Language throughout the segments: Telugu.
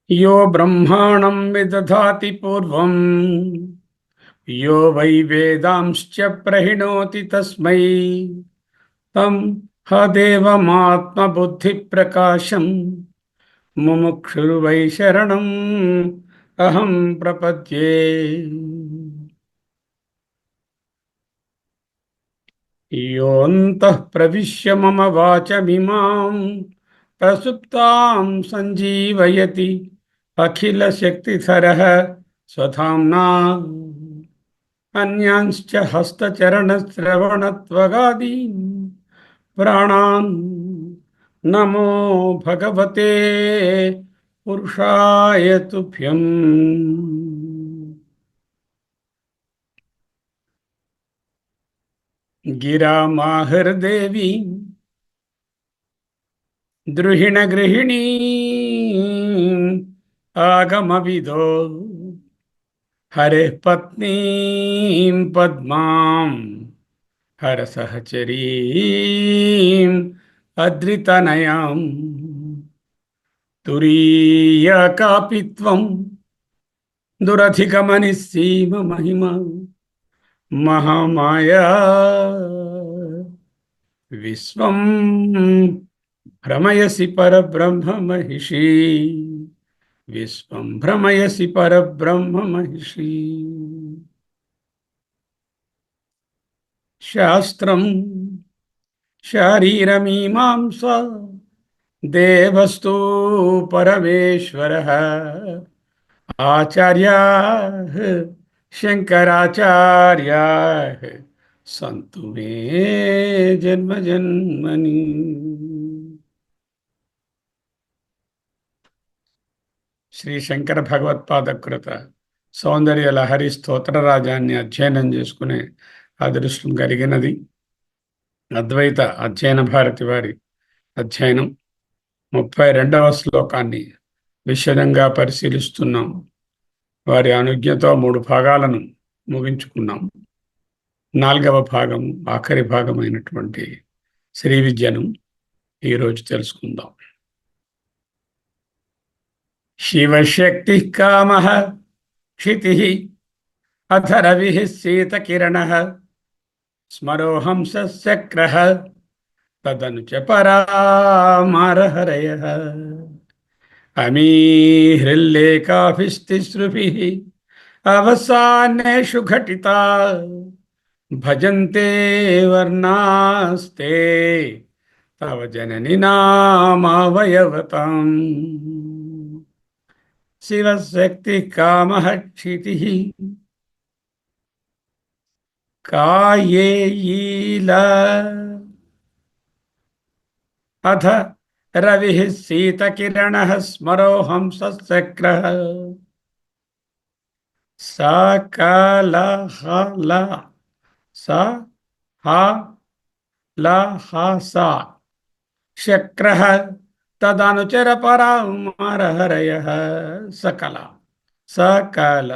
यो ब्रह्माणं विदधाति पूर्वं यो वै वेदांश्च प्रहिणोति तस्मै तं हदेवमात्मबुद्धिप्रकाशं मुमुक्षुर्वै शरणम् अहं प्रपद्ये। योऽन्तः प्रविश्य मम वाचमिमां प्रसुप्तां सञ्जीवयति अखिलशक्तिधरः स्वधाम्ना अन्यांश्च हस्तचरणश्रवणत्वगादीन् प्राणान् नमो भगवते पुरुषाय तुभ्यम्। गिरा माहृदेवी द्रुहिणगृहिणी आगमविदो हरेः पत्नीं पद्मां हरसहचरीम् अद्रितनयां तुरीयकापि त्वं दुरधिगमनिस्सीममहिमा महामाया विश्वं भ्रमयसि परब्रह्म महिषी विश्वं भ्रमयसि परब्रह्म महिषी। शास्त्रं शारीरमीमांसा देवस्तु परमेश्वरः आचार्याः शंकराचार्याः सन्तु मे जन्म जन्मनि। శ్రీ శంకర భగవత్పాదకృత సౌందర్య లహరి స్తోత్రరాజాన్ని అధ్యయనం చేసుకునే అదృష్టం కలిగినది. అద్వైత అధ్యయన భారతి వారి అధ్యయనం 32వ శ్లోకాన్ని విశదంగా పరిశీలిస్తున్నాం. వారి అనుజ్ఞతో 3 భాగాలను ముగించుకున్నాం. 4వ భాగం ఆఖరి భాగమైనటువంటి శ్రీ విద్యను ఈరోజు తెలుసుకుందాం. శివశక్తి కామః క్షితిః అథ రవిః శీతకిరణః స్మరోహం సచక్రః తదను చ పరామారహరయః అమీహృల్లేఖాభిస్తిస్రుభిః అవసానేషు ఘటితా భజంతే వర్ణాస్తే తవ జనని నామావయవతాం. శివశక్తి కామః క్షితిః కాయేయీల అథ రవిః శీతకిరణః స్మరోహం సచక్రః సకలహల సహలహసా శక్రః తదనుచర పరామరహరయః సకల సకల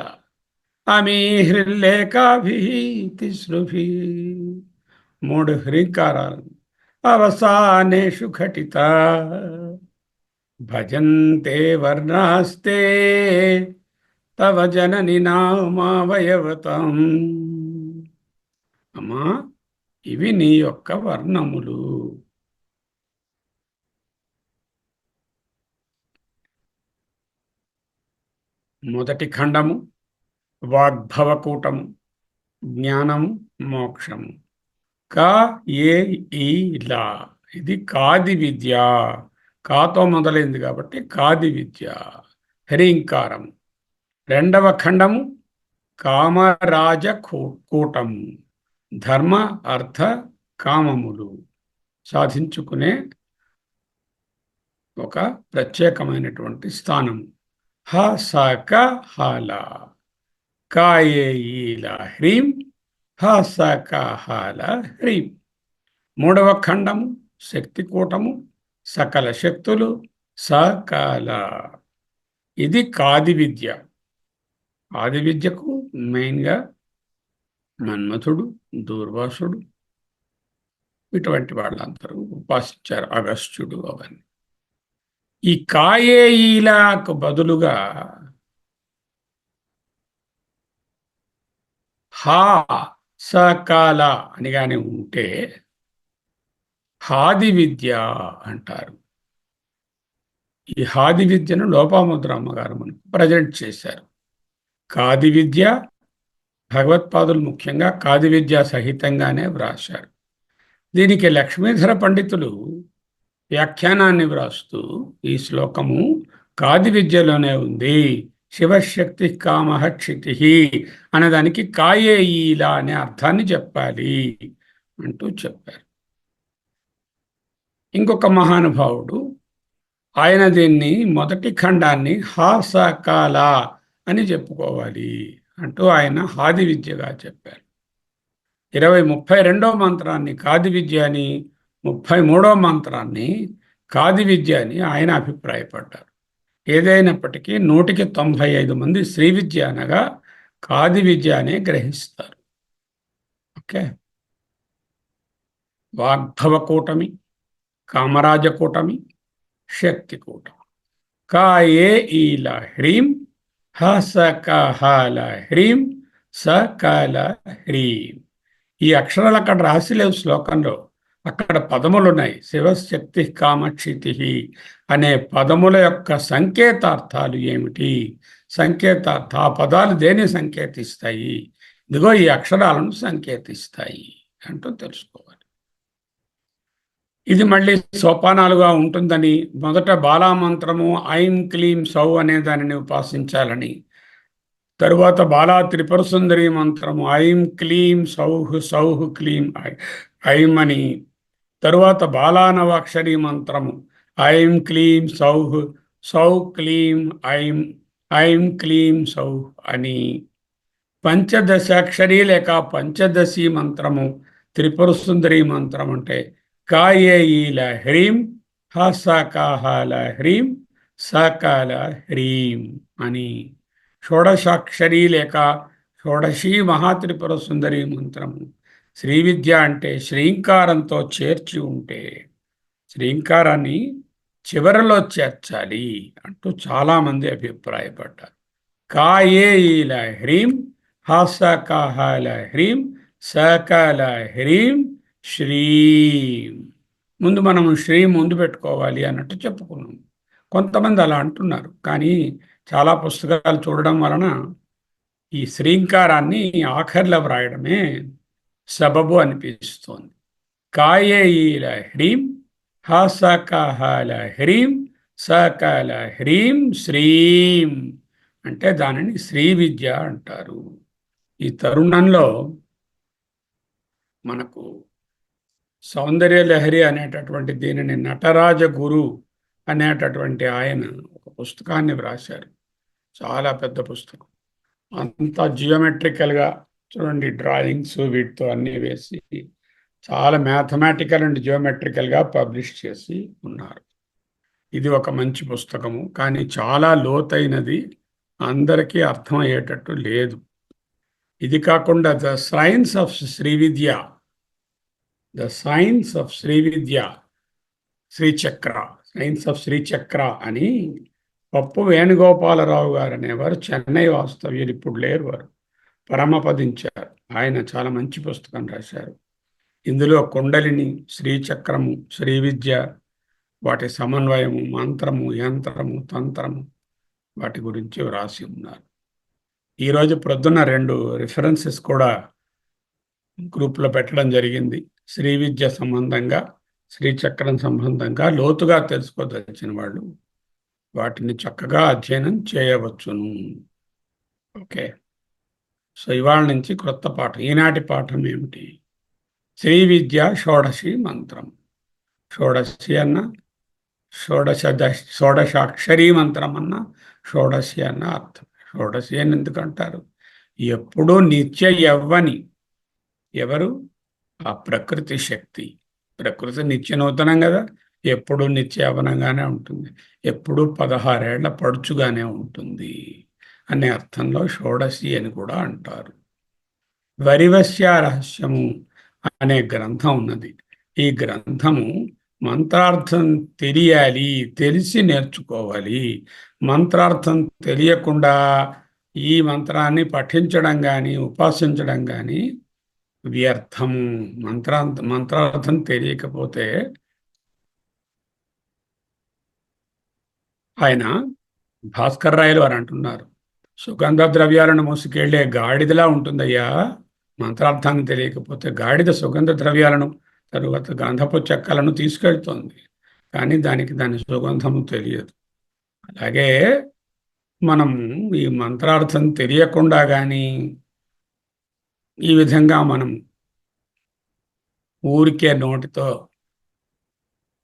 అమీహృల్లేఖాభిః తిస్రుభిః 3 హ్రీంకారాలు అవసానేషు ఘటితా భజంతే వర్ణాస్తే తవ జనని నామావయవతం. అమ్మా, ఇవి నీ యొక్క వర్ణములు. మొదటి ఖండము వాగ్భవకూటము, జ్ఞానము, మోక్షము. కా ఏ ఈ లా, ఇది కాది విద్య. కాతో మొదలైంది కాబట్టి కాది విద్య, హ్రీంకారము. 2వ ఖండము కామరాజ కూటము, ధర్మ అర్థ కామములు సాధించుకునే ఒక ప్రత్యేకమైనటువంటి స్థానం. హ స క హల కాయే ఈల హ్రీం హ స క హల హ్రీం. మూడవ ఖండము శక్తికూటము, సకల శక్తులు, సకల. ఇది కాది విద్య. ఆది విద్యకు మెయిన్గా మన్మథుడు, దూర్వాసుడు ఇటువంటి వాళ్ళందరూ ఉపాసించారు, అగస్త్యుడు అవన్నీ. ఈ కాయే ఈలాకు బదులుగా హా సకాల అని కానీ ఉంటే హాది విద్య అంటారు. ఈ హాది విద్యను లోపాముద్రమ్మ గారు మనకు ప్రజెంట్ చేశారు. కాది విద్య భగవత్పాదులు ముఖ్యంగా కాది విద్య సహితంగానే వ్రాశారు. దీనికి లక్ష్మీధర పండితులు వ్యాఖ్యానాన్ని వ్రాస్తూ ఈ శ్లోకము కాది విద్యలోనే ఉంది, శివశక్తి కామః క్షితి అనేదానికి కాయే ఈల అనే అర్థాన్ని చెప్పాలి అంటూ చెప్పారు. ఇంకొక మహానుభావుడు ఆయన దీన్ని మొదటి ఖండాన్ని హాసకాల అని చెప్పుకోవాలి అంటూ ఆయన హాది విద్యగా చెప్పారు. 32వ మంత్రాన్ని కాది విద్య అని, 33వ మంత్రాన్ని కాది విద్య అని ఆయన అభిప్రాయపడ్డారు. ఏదైనప్పటికీ 195 మంది శ్రీ విద్య అనగా కాది విద్య అనే గ్రహిస్తారు. ఓకే. వాగ్భవ కూటమి, కామరాజ కూటమి, శక్తి కూటమి. కాయే ఈల హ్రీం హసకహల హ్రీం సకల హ్రీం. ఈ అక్షరాలు అక్కడ రాసి లేవు శ్లోకంలో, అక్కడ పదములు ఉన్నాయి. శివశక్తి కామక్షితి అనే పదముల యొక్క సంకేతార్థాలు ఏమిటి, సంకేతార్థ ఆ పదాలు దేని సంకేతిస్తాయి, ఇదిగో ఈ అక్షరాలను సంకేతిస్తాయి అంటూ తెలుసుకోవాలి. ఇది మళ్ళీ సోపానాలుగా ఉంటుందని, మొదట బాలామంత్రము ఐం క్లీం సౌ అనే దానిని ఉపాసించాలని, తరువాత బాలా త్రిపుర సుందరి మంత్రము ఐం క్లీం సౌహ్ సౌహ్ క్లీం ఐం అని, తరువాత బాలానవాక్షరి మంత్రము ఐం క్లీం సౌహ్ సౌ క్లీం ఐం ఐం క్లీం సౌహ్ అని, పంచదశాక్షరి లేక పంచదశి మంత్రము త్రిపుర సుందరి మంత్రం అంటే కాయే ఈల హ్రీం హసకహల హ్రీం సకల హ్రీం అని, షోడశాక్షరి లేక షోడశీ మహాత్రిపుర సుందరి మంత్రము శ్రీ విద్య అంటే శ్రీంకారంతో చేర్చి ఉంటే శ్రీంకారాన్ని చివరలో చేర్చాలి అంటూ చాలామంది అభిప్రాయపడ్డారు. కాయే ఈల హ్రీం హసకహల హ్రీం సకల హ్రీం శ్రీం. ముందు మనం శ్రీ ముందు పెట్టుకోవాలి అన్నట్టు చెప్పుకున్నాం. కొంతమంది అలా అంటున్నారు, కానీ చాలా పుస్తకాలు చూడడం వలన ఈ శ్రీంకారాన్ని ఆఖరిలో వ్రాయడమే సబబు అనిపిస్తోంది. కాయే ఈల హ్రీం హసకహల హ్రీం సకల హ్రీం శ్రీం అంటే దానిని శ్రీ విద్య అంటారు. ఈ తరుణంలో మనకు సౌందర్య లహరి అనేటటువంటి దీనిని నటరాజ గురు అనేటటువంటి ఆయన ఒక పుస్తకాన్ని వ్రాశారు. చాలా పెద్ద పుస్తకం, అంతా జియోమెట్రికల్గా చూడండి, డ్రాయింగ్స్ వీటితో అన్నీ వేసి చాలా మ్యాథమెటికల్ అండ్ జియోమెట్రికల్గా పబ్లిష్ చేసి ఉన్నారు. ఇది ఒక మంచి పుస్తకము, కానీ చాలా లోతైనది, అందరికీ అర్థమయ్యేటట్టు లేదు. ఇది కాకుండా the science of Shri Vidya, the science of Shri Vidya, Shrichakra, science of Shrichakra అని పప్పు వేణుగోపాలరావు గారు అనేవారు, చెన్నై వాస్తవ్యులు, ఇప్పుడు లేరు, వారు పరమపదించారు. ఆయన చాలా మంచి పుస్తకం రాశారు. ఇందులో కుండలిని, శ్రీచక్రము, శ్రీ విద్య, వాటి సమన్వయము, మంత్రము, యంత్రము, తంత్రము, వాటి గురించి వ్రాసి ఉన్నారు. ఈరోజు ప్రొద్దున 2 రిఫరెన్సెస్ కూడా గ్రూప్లో పెట్టడం జరిగింది. శ్రీ విద్య సంబంధంగా, శ్రీచక్రం సంబంధంగా లోతుగా తెలుసుకోదలిచిన వాళ్ళు వాటిని చక్కగా అధ్యయనం చేయవచ్చును. ఓకే. సో ఇవాళ నుంచి క్రొత్త పాఠం. ఈనాటి పాఠం ఏమిటి? శ్రీ విద్య షోడశి మంత్రం. షోడశి అన్న షోడశాక్షరీ మంత్రం అన్న షోడశి అన్న అర్థం. షోడశి అని ఎందుకంటారు? ఎప్పుడూ నిత్య యవ్వని ఎవరు? ఆ ప్రకృతి శక్తి. ప్రకృతి నిత్య నూతనం కదా, ఎప్పుడు నిత్య యవ్వనంగానే ఉంటుంది, ఎప్పుడు 16 ఏళ్ల పడుచుగానే ఉంటుంది అనే అర్థంలో షోడశి అని కూడా అంటారు. వరివస్య రహస్యము అనే గ్రంథం ఉన్నది. ఈ గ్రంథము మంత్రార్థం తెలియాలి, తెలిసి నేర్చుకోవాలి. మంత్రార్థం తెలియకుండా ఈ మంత్రాన్ని పఠించడం కానీ ఉపాసించడం కానీ వ్యర్థము. మంత్రార్థం తెలియకపోతే ఆయన భాస్కర్ రాయలు వారు అంటున్నారు, సుగంధ ద్రవ్యాలను మోసుకెళ్లే గాడిదలా ఉంటుందయ్యా మంత్రార్థాన్ని తెలియకపోతే. గాడిద సుగంధ ద్రవ్యాలను, తరువాత గంధపు చెక్కలను తీసుకెళ్తోంది, కానీ దాని సుగంధము తెలియదు. అలాగే మనం ఈ మంత్రార్థం తెలియకుండా కానీ ఈ విధంగా మనం ఊరికే నోటితో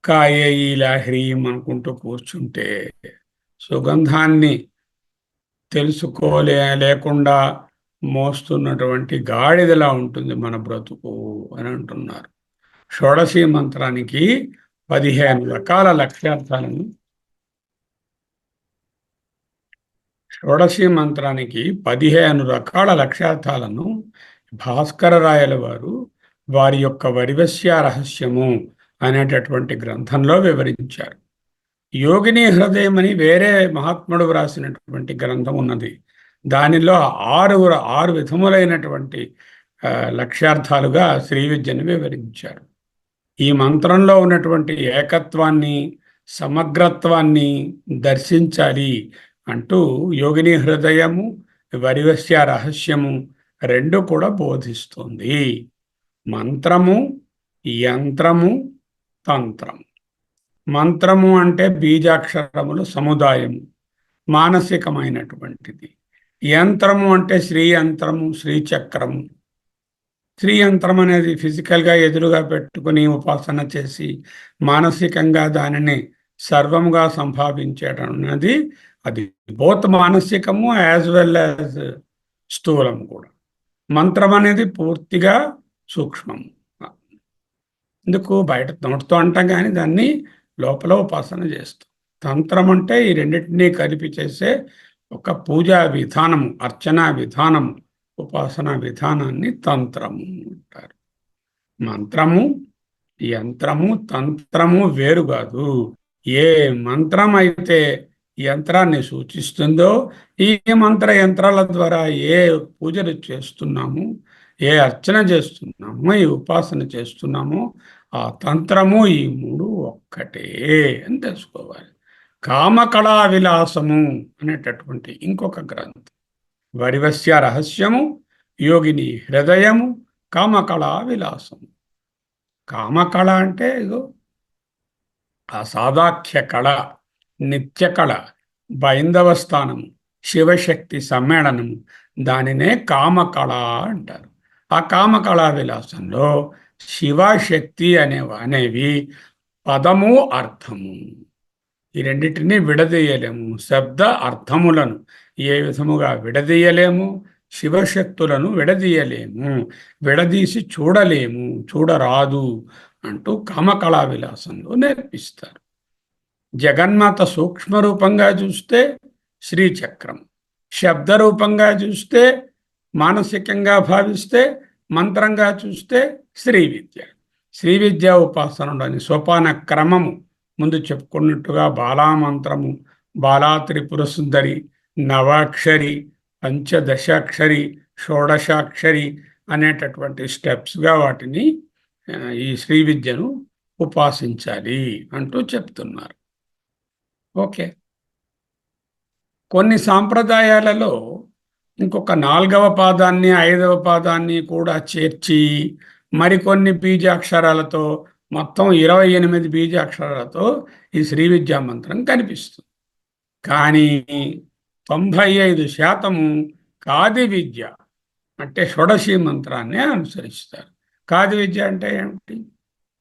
కాయే ఈ లాహ్రీం అనుకుంటూ కూర్చుంటే సుగంధాన్ని లేకుండా మోస్తున్నటువంటి గాడిదలా ఉంటుంది మన బ్రతుకు అని అంటున్నారు. షోడశి మంత్రానికి 15 రకాల లక్ష్యార్థాలను షోడశి మంత్రానికి 15 రకాల లక్ష్యార్థాలను భాస్కర రాయల వారు వారి యొక్క వరివస్య రహస్యము అనేటటువంటి గ్రంథంలో వివరించారు. యోగిని హృదయం అని వేరే మహాత్ముడు వ్రాసినటువంటి గ్రంథం ఉన్నది. దానిలో 6 విధములైనటువంటి లక్ష్యార్థాలుగా శ్రీ విద్యను వివరించారు. ఈ మంత్రంలో ఉన్నటువంటి ఏకత్వాన్ని, సమగ్రత్వాన్ని దర్శించాలి అంటూ యోగిని హృదయము, వరివస్య రహస్యము 2 కూడా బోధిస్తుంది. మంత్రము, యంత్రము, తంత్రం. మంత్రము అంటే బీజాక్షరములు సముదాయము, మానసికమైనటువంటిది. యంత్రము అంటే శ్రీయంత్రము, శ్రీచక్రము. శ్రీయంత్రం అనేది ఫిజికల్గా ఎదురుగా పెట్టుకుని ఉపాసన చేసి మానసికంగా దానిని సర్వముగా సంభావించడం అన్నది, అది బోత్ మానసికము యాజ్ వెల్ యాజ్ స్థూలము కూడా. మంత్రం అనేది పూర్తిగా సూక్ష్మము. ఎందుకు బయట నోటితో అంటాం కానీ దాన్ని లోపల ఉపాసన చేస్తాం. తంత్రం అంటే ఈ రెండింటినీ కలిపి చేసే ఒక పూజా విధానము, అర్చనా విధానము, ఉపాసనా విధానాన్ని తంత్రము అంటారు. మంత్రము, యంత్రము, తంత్రము వేరు కాదు. ఏ మంత్రం అయితే యంత్రాన్ని సూచిస్తుందో, ఈ యంత్రాల ద్వారా ఏ పూజలు చేస్తున్నాము, ఏ అర్చన చేస్తున్నామో, ఈ ఉపాసన చేస్తున్నామో ఆ తంత్రము ఈ 3 ఒక్కటే అని తెలుసుకోవాలి. కామకళా విలాసము అనేటటువంటి ఇంకొక గ్రంథం. వరివస్య రహస్యము, యోగిని హృదయము, కామకళా విలాసము. కామకళ అంటే ఇదో ఆ సాదాఖ్య కళ, నిత్య కళ, బైందవ స్థానము, శివశక్తి సమ్మేళనము, దానినే కామకళ అంటారు. ఆ కామకళా విలాసంలో శివశక్తి అనేవి పదము, అర్థము, ఈ రెండింటినీ విడదీయలేము. శబ్ద అర్థములను ఏ విధముగా విడదీయలేము, శివశక్తులను విడదీయలేము, విడదీసి చూడలేము, చూడరాదు అంటూ కామకళా విలాసంలో నేర్పిస్తారు. జగన్మాత సూక్ష్మ రూపంగా చూస్తే శ్రీచక్రం, శబ్ద రూపంగా చూస్తే, మానసికంగా భావిస్తే, మంత్రంగా చూస్తే శ్రీ విద్య. శ్రీ విద్యా ఉపాసనలోని సోపాన క్రమము ముందు చెప్పుకున్నట్టుగా బాలామంత్రము, బాలా త్రిపుర సుందరి, నవాక్షరి, పంచదశాక్షరి, షోడశాక్షరి అనేటటువంటి స్టెప్స్గా వాటిని ఈ శ్రీ విద్యను ఉపాసించాలి అంటూ చెప్తున్నారు. ఓకే, కొన్ని సాంప్రదాయాలలో ఇంకొక 4వ పాదాన్ని 5వ పాదాన్ని కూడా చేర్చి మరికొన్ని బీజాక్షరాలతో మొత్తం 28 బీజాక్షరాలతో ఈ శ్రీ విద్యా మంత్రం కనిపిస్తుంది. కానీ 95% కాది విద్య అంటే షోడశి మంత్రాన్ని అనుసరిస్తారు. కాది విద్య అంటే ఏమిటి?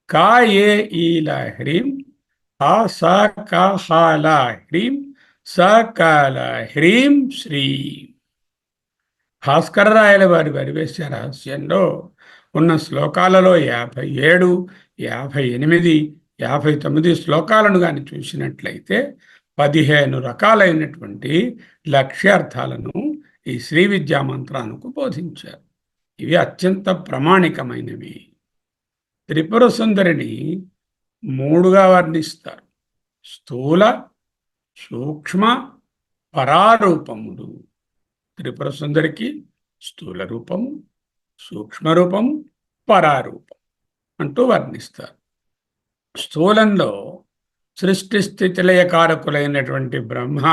కా ఏ ఈల హ్రీం, ఆ స క హాల హ్రీం, స కాల హ్రీం శ్రీ. భాస్కరరాయల వారి పరివేశ రహస్యంలో ఉన్న శ్లోకాలలో 57, 58, 59 శ్లోకాలను కానీ చూసినట్లయితే 15 రకాలైనటువంటి లక్ష్యార్థాలను ఈ శ్రీ విద్యా మంత్రానికి బోధించారు. ఇవి అత్యంత ప్రామాణికమైనవి. త్రిపుర సుందరిని 3గా వర్ణిస్తారు: స్థూల, సూక్ష్మ, పరారూపములు. త్రిపుర సుందరికి స్థూల రూపము, సూక్ష్మ రూపము, పరారూపం అంటూ వర్ణిస్తారు. స్థూలంలో సృష్టి స్థితి లయకారకులైనటువంటి బ్రహ్మ,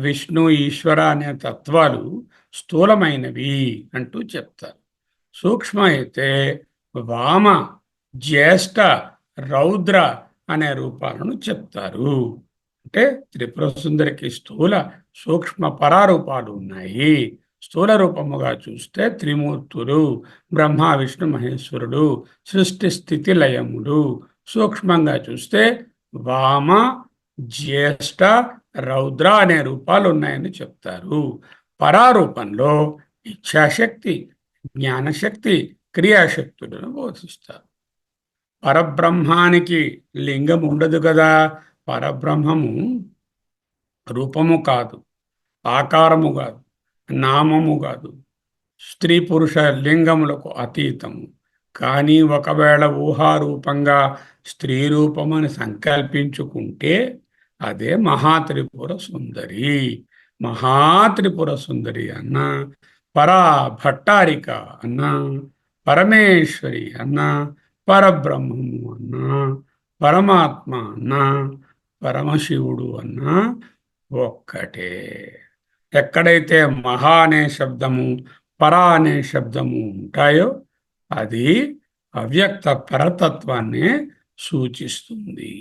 విష్ణు, ఈశ్వర అనే తత్వాలు స్థూలమైనవి అంటూ చెప్తారు. సూక్ష్మ అయితే వామ, జ్యేష్ఠ, రౌద్ర అనే రూపాలను చెప్తారు. అంటే త్రిపుర సుందరికి స్థూల, సూక్ష్మ, పరారూపాలు ఉన్నాయి. స్థూల రూపముగా చూస్తే త్రిమూర్తులు బ్రహ్మ, విష్ణు, మహేశ్వరుడు, సృష్టి స్థితి లయములు. సూక్ష్మంగా చూస్తే వామ, జ్యేష్ఠ, రౌద్ర అనే రూపాలు ఉన్నాయని చెప్తారు. పరారూపంలో ఇచ్ఛాశక్తి, జ్ఞానశక్తి, క్రియాశక్తులను బోధిస్తారు. పరబ్రహ్మానికి లింగం ఉండదు కదా. పరబ్రహ్మము రూపము కాదు, ఆకారము కాదు, నామము కాదు, స్త్రీ పురుష లింగములకు అతీతము. కానీ ఒకవేళ ఊహారూపంగా స్త్రీ రూపమని సంకల్పించుకుంటే అదే మహాత్రిపుర సుందరి. మహాత్రిపుర సుందరి అన్న, పరా భట్టారిక అన్న, పరమేశ్వరి అన్న, పరబ్రహ్మము అన్న, పరమాత్మ అన్న, పరమశివుడు అన్న ఒక్కటే. ఎక్కడైతే మహా అనే శబ్దము, పరా అనే శబ్దము ఉంటాయో అది అవ్యక్త పరతత్వాన్ని సూచిస్తుంది.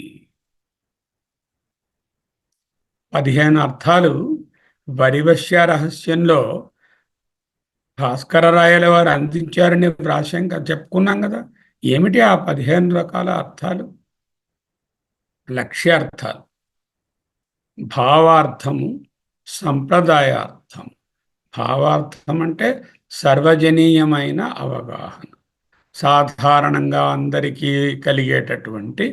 15 అర్థాలు వరివశ్య రహస్యంలో భాస్కరరాయల వారు అందించారని ప్రాశంగా చెప్పుకున్నాం కదా. ఏమిటి ఆ 15 రకాల అర్థాలు? లక్ష్యార్థాలు, భావార్థము, సంప్రదాయార్థం. భావార్థం అంటే సర్వజనీయమైన అవగాహన, సాధారణంగా అందరికీ కలిగేటటువంటి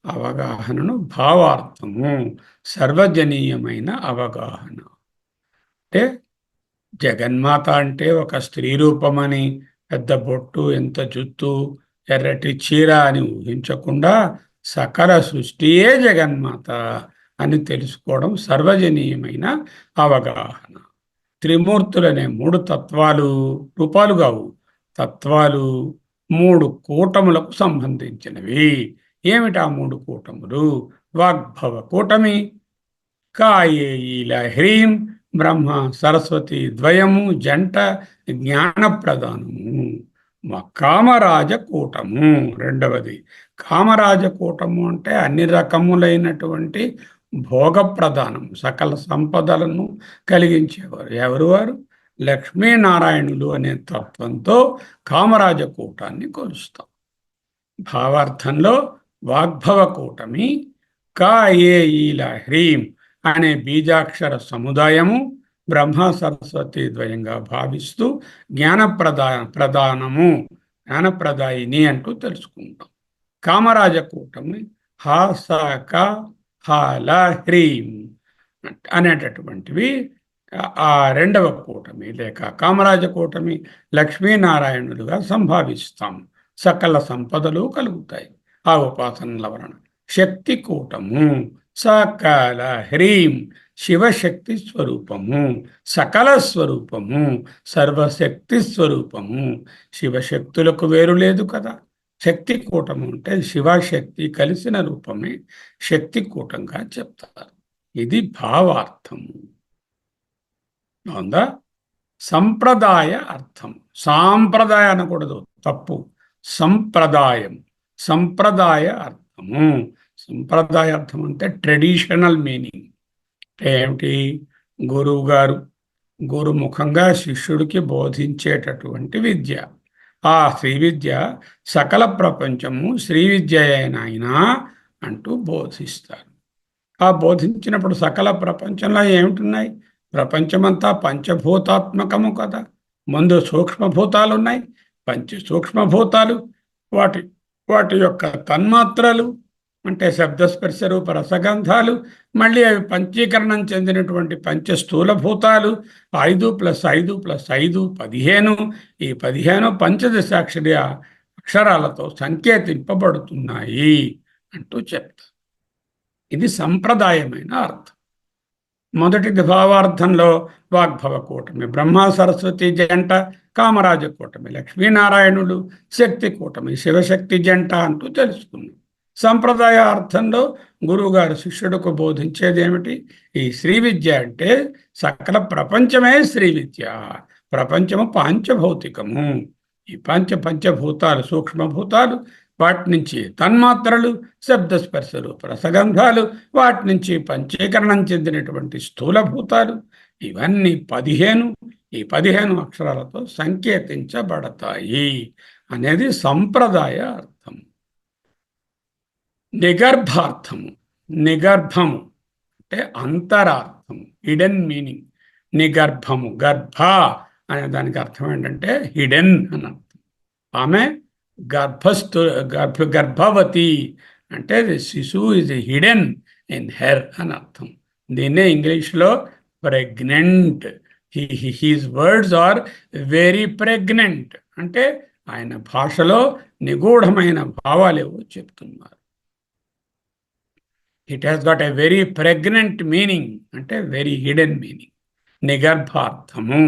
అవగాహనను భావార్థము. సర్వజనీయమైన అవగాహన అంటే జగన్మాత అంటే ఒక స్త్రీ రూపమని, పెద్ద బొట్టు, ఎంత జుత్తు, ఎర్రటి చీర అని ఊహించకుండా సకల సృష్టియే జగన్మాత అని తెలుసుకోవడం సర్వజనీయమైన అవగాహన. త్రిమూర్తులనే 3 తత్వాలు, రూపాలు కావు, తత్వాలు 3 కూటములకు సంబంధించినవి. ఏమిటా 3 కూటములు? వాగ్భవ కూటమి, కాయేయీల హ్రీం బ్రహ్మ సరస్వతి ద్వయము జంట జ్ఞానప్రదానము. కామరాజకూటము రెండవది. కామరాజకూటము అంటే అన్ని రకములైనటువంటి భోగ ప్రధానం, సకల సంపదలను కలిగించేవారు. ఎవరు వారు? లక్ష్మీనారాయణులు అనే తత్వంతో కామరాజకూటాన్ని కొలుస్తాం. భావార్థంలో వాగ్భవ కూటమి, కాయేయీల హ్రీం అనే బీజాక్షర సముదాయము బ్రహ్మ సరస్వతి ద్వయంగా భావిస్తూ ప్రధానము, జ్ఞానప్రదాయిని అంటూ తెలుసుకుంటాం. కామరాజకూటమి హ స క హ ల హ్రీం అనేటటువంటివి ఆ రెండవ కూటమి లేక కామరాజకూటమి. లక్ష్మీనారాయణులుగా సంభావిస్తాం, సకల సంపదలు కలుగుతాయి ఆ ఉపాసనల వలన. శక్తి కూటము సకల హ్రీం శివశక్తి స్వరూపము, సకల స్వరూపము, సర్వశక్తి స్వరూపము. శివశక్తులకు వేరు లేదు కదా. శక్తి కూటము అంటే శివశక్తి కలిసిన రూపమే శక్తి కూటంగా చెప్తారు. ఇది భావార్థము. అవుందా? సంప్రదాయ అర్థం. సాంప్రదాయ అనకూడదు, తప్పు. సంప్రదాయం, సంప్రదాయ అర్థము. సంప్రదాయ అర్థం అంటే ట్రెడిషనల్ మీనింగ్. ఏమిటి? గురువు గారు గురుముఖంగా శిష్యుడికి బోధించేటటువంటి విద్య. ఆ శ్రీ విద్య సకల ప్రపంచము శ్రీ విద్య ఆయన అంటూ బోధిస్తారు. ఆ బోధించినప్పుడు సకల ప్రపంచంలో ఏమిటున్నాయి? ప్రపంచమంతా పంచభూతాత్మకము కదా. ముందు సూక్ష్మభూతాలు ఉన్నాయి, సూక్ష్మభూతాలు, వాటి వాటి యొక్క తన్మాత్రలు అంటే శబ్దస్పర్శ రూప రసగంధాలు, మళ్ళీ అవి పంచీకరణం చెందినటువంటి పంచస్థూలభూతాలు, 5+5+5 15. ఈ 15 పంచదశాక్షరి అక్షరాలతో సంకేతింపబడుతున్నాయి అంటూ చెప్తారు. ఇది సంప్రదాయమైన అర్థం. మొదటిది భావార్థంలో వాగ్భవ కూటమి, బ్రహ్మ సరస్వతి జంట, కామరాజ కూటమి, లక్ష్మీనారాయణులు శక్తి కూటమి, శివశక్తి జంట అంటూ తెలుసుకున్నాం. సంప్రదాయ అర్థంలో గురువుగారు శిష్యుడికి బోధించేది ఏమిటి? ఈ శ్రీ విద్య అంటే సకల ప్రపంచమే శ్రీ విద్య. ప్రపంచము పాంచభౌతికము. ఈ పంచభూతాలు సూక్ష్మభూతాలు, వాటి నుంచి తన్మాత్రలు, శబ్దస్పర్శ రూప రసగంధాలు, వాటి నుంచి పంచీకరణం చెందినటువంటి స్థూలభూతాలు, ఇవన్నీ 15. ఈ 15 అక్షరాలతో సంకేతించబడతాయి అనేది సంప్రదాయ అర్థం. నిగర్భార్థము, నిగర్భము అంటే అంతరార్థము, హిడెన్ మీనింగ్. నిగర్భము, గర్భ అనే దానికి అర్థం ఏంటంటే హిడెన్ అని అర్థం. ఆమె గర్భవతి అంటే శిశువు ఇస్ హిడెన్ ఇన్ హెర్ అని అర్థం. దీన్నే ఇంగ్లీష్లో pregnant. His words are very pregnant అంటే ఆయన భాషలో నిగూఢమైన భావాలేవో చెప్తున్నారు. It has got a very pregnant meaning అంటే వెరీ హిడెన్ మీనింగ్. నిగర్భార్థము,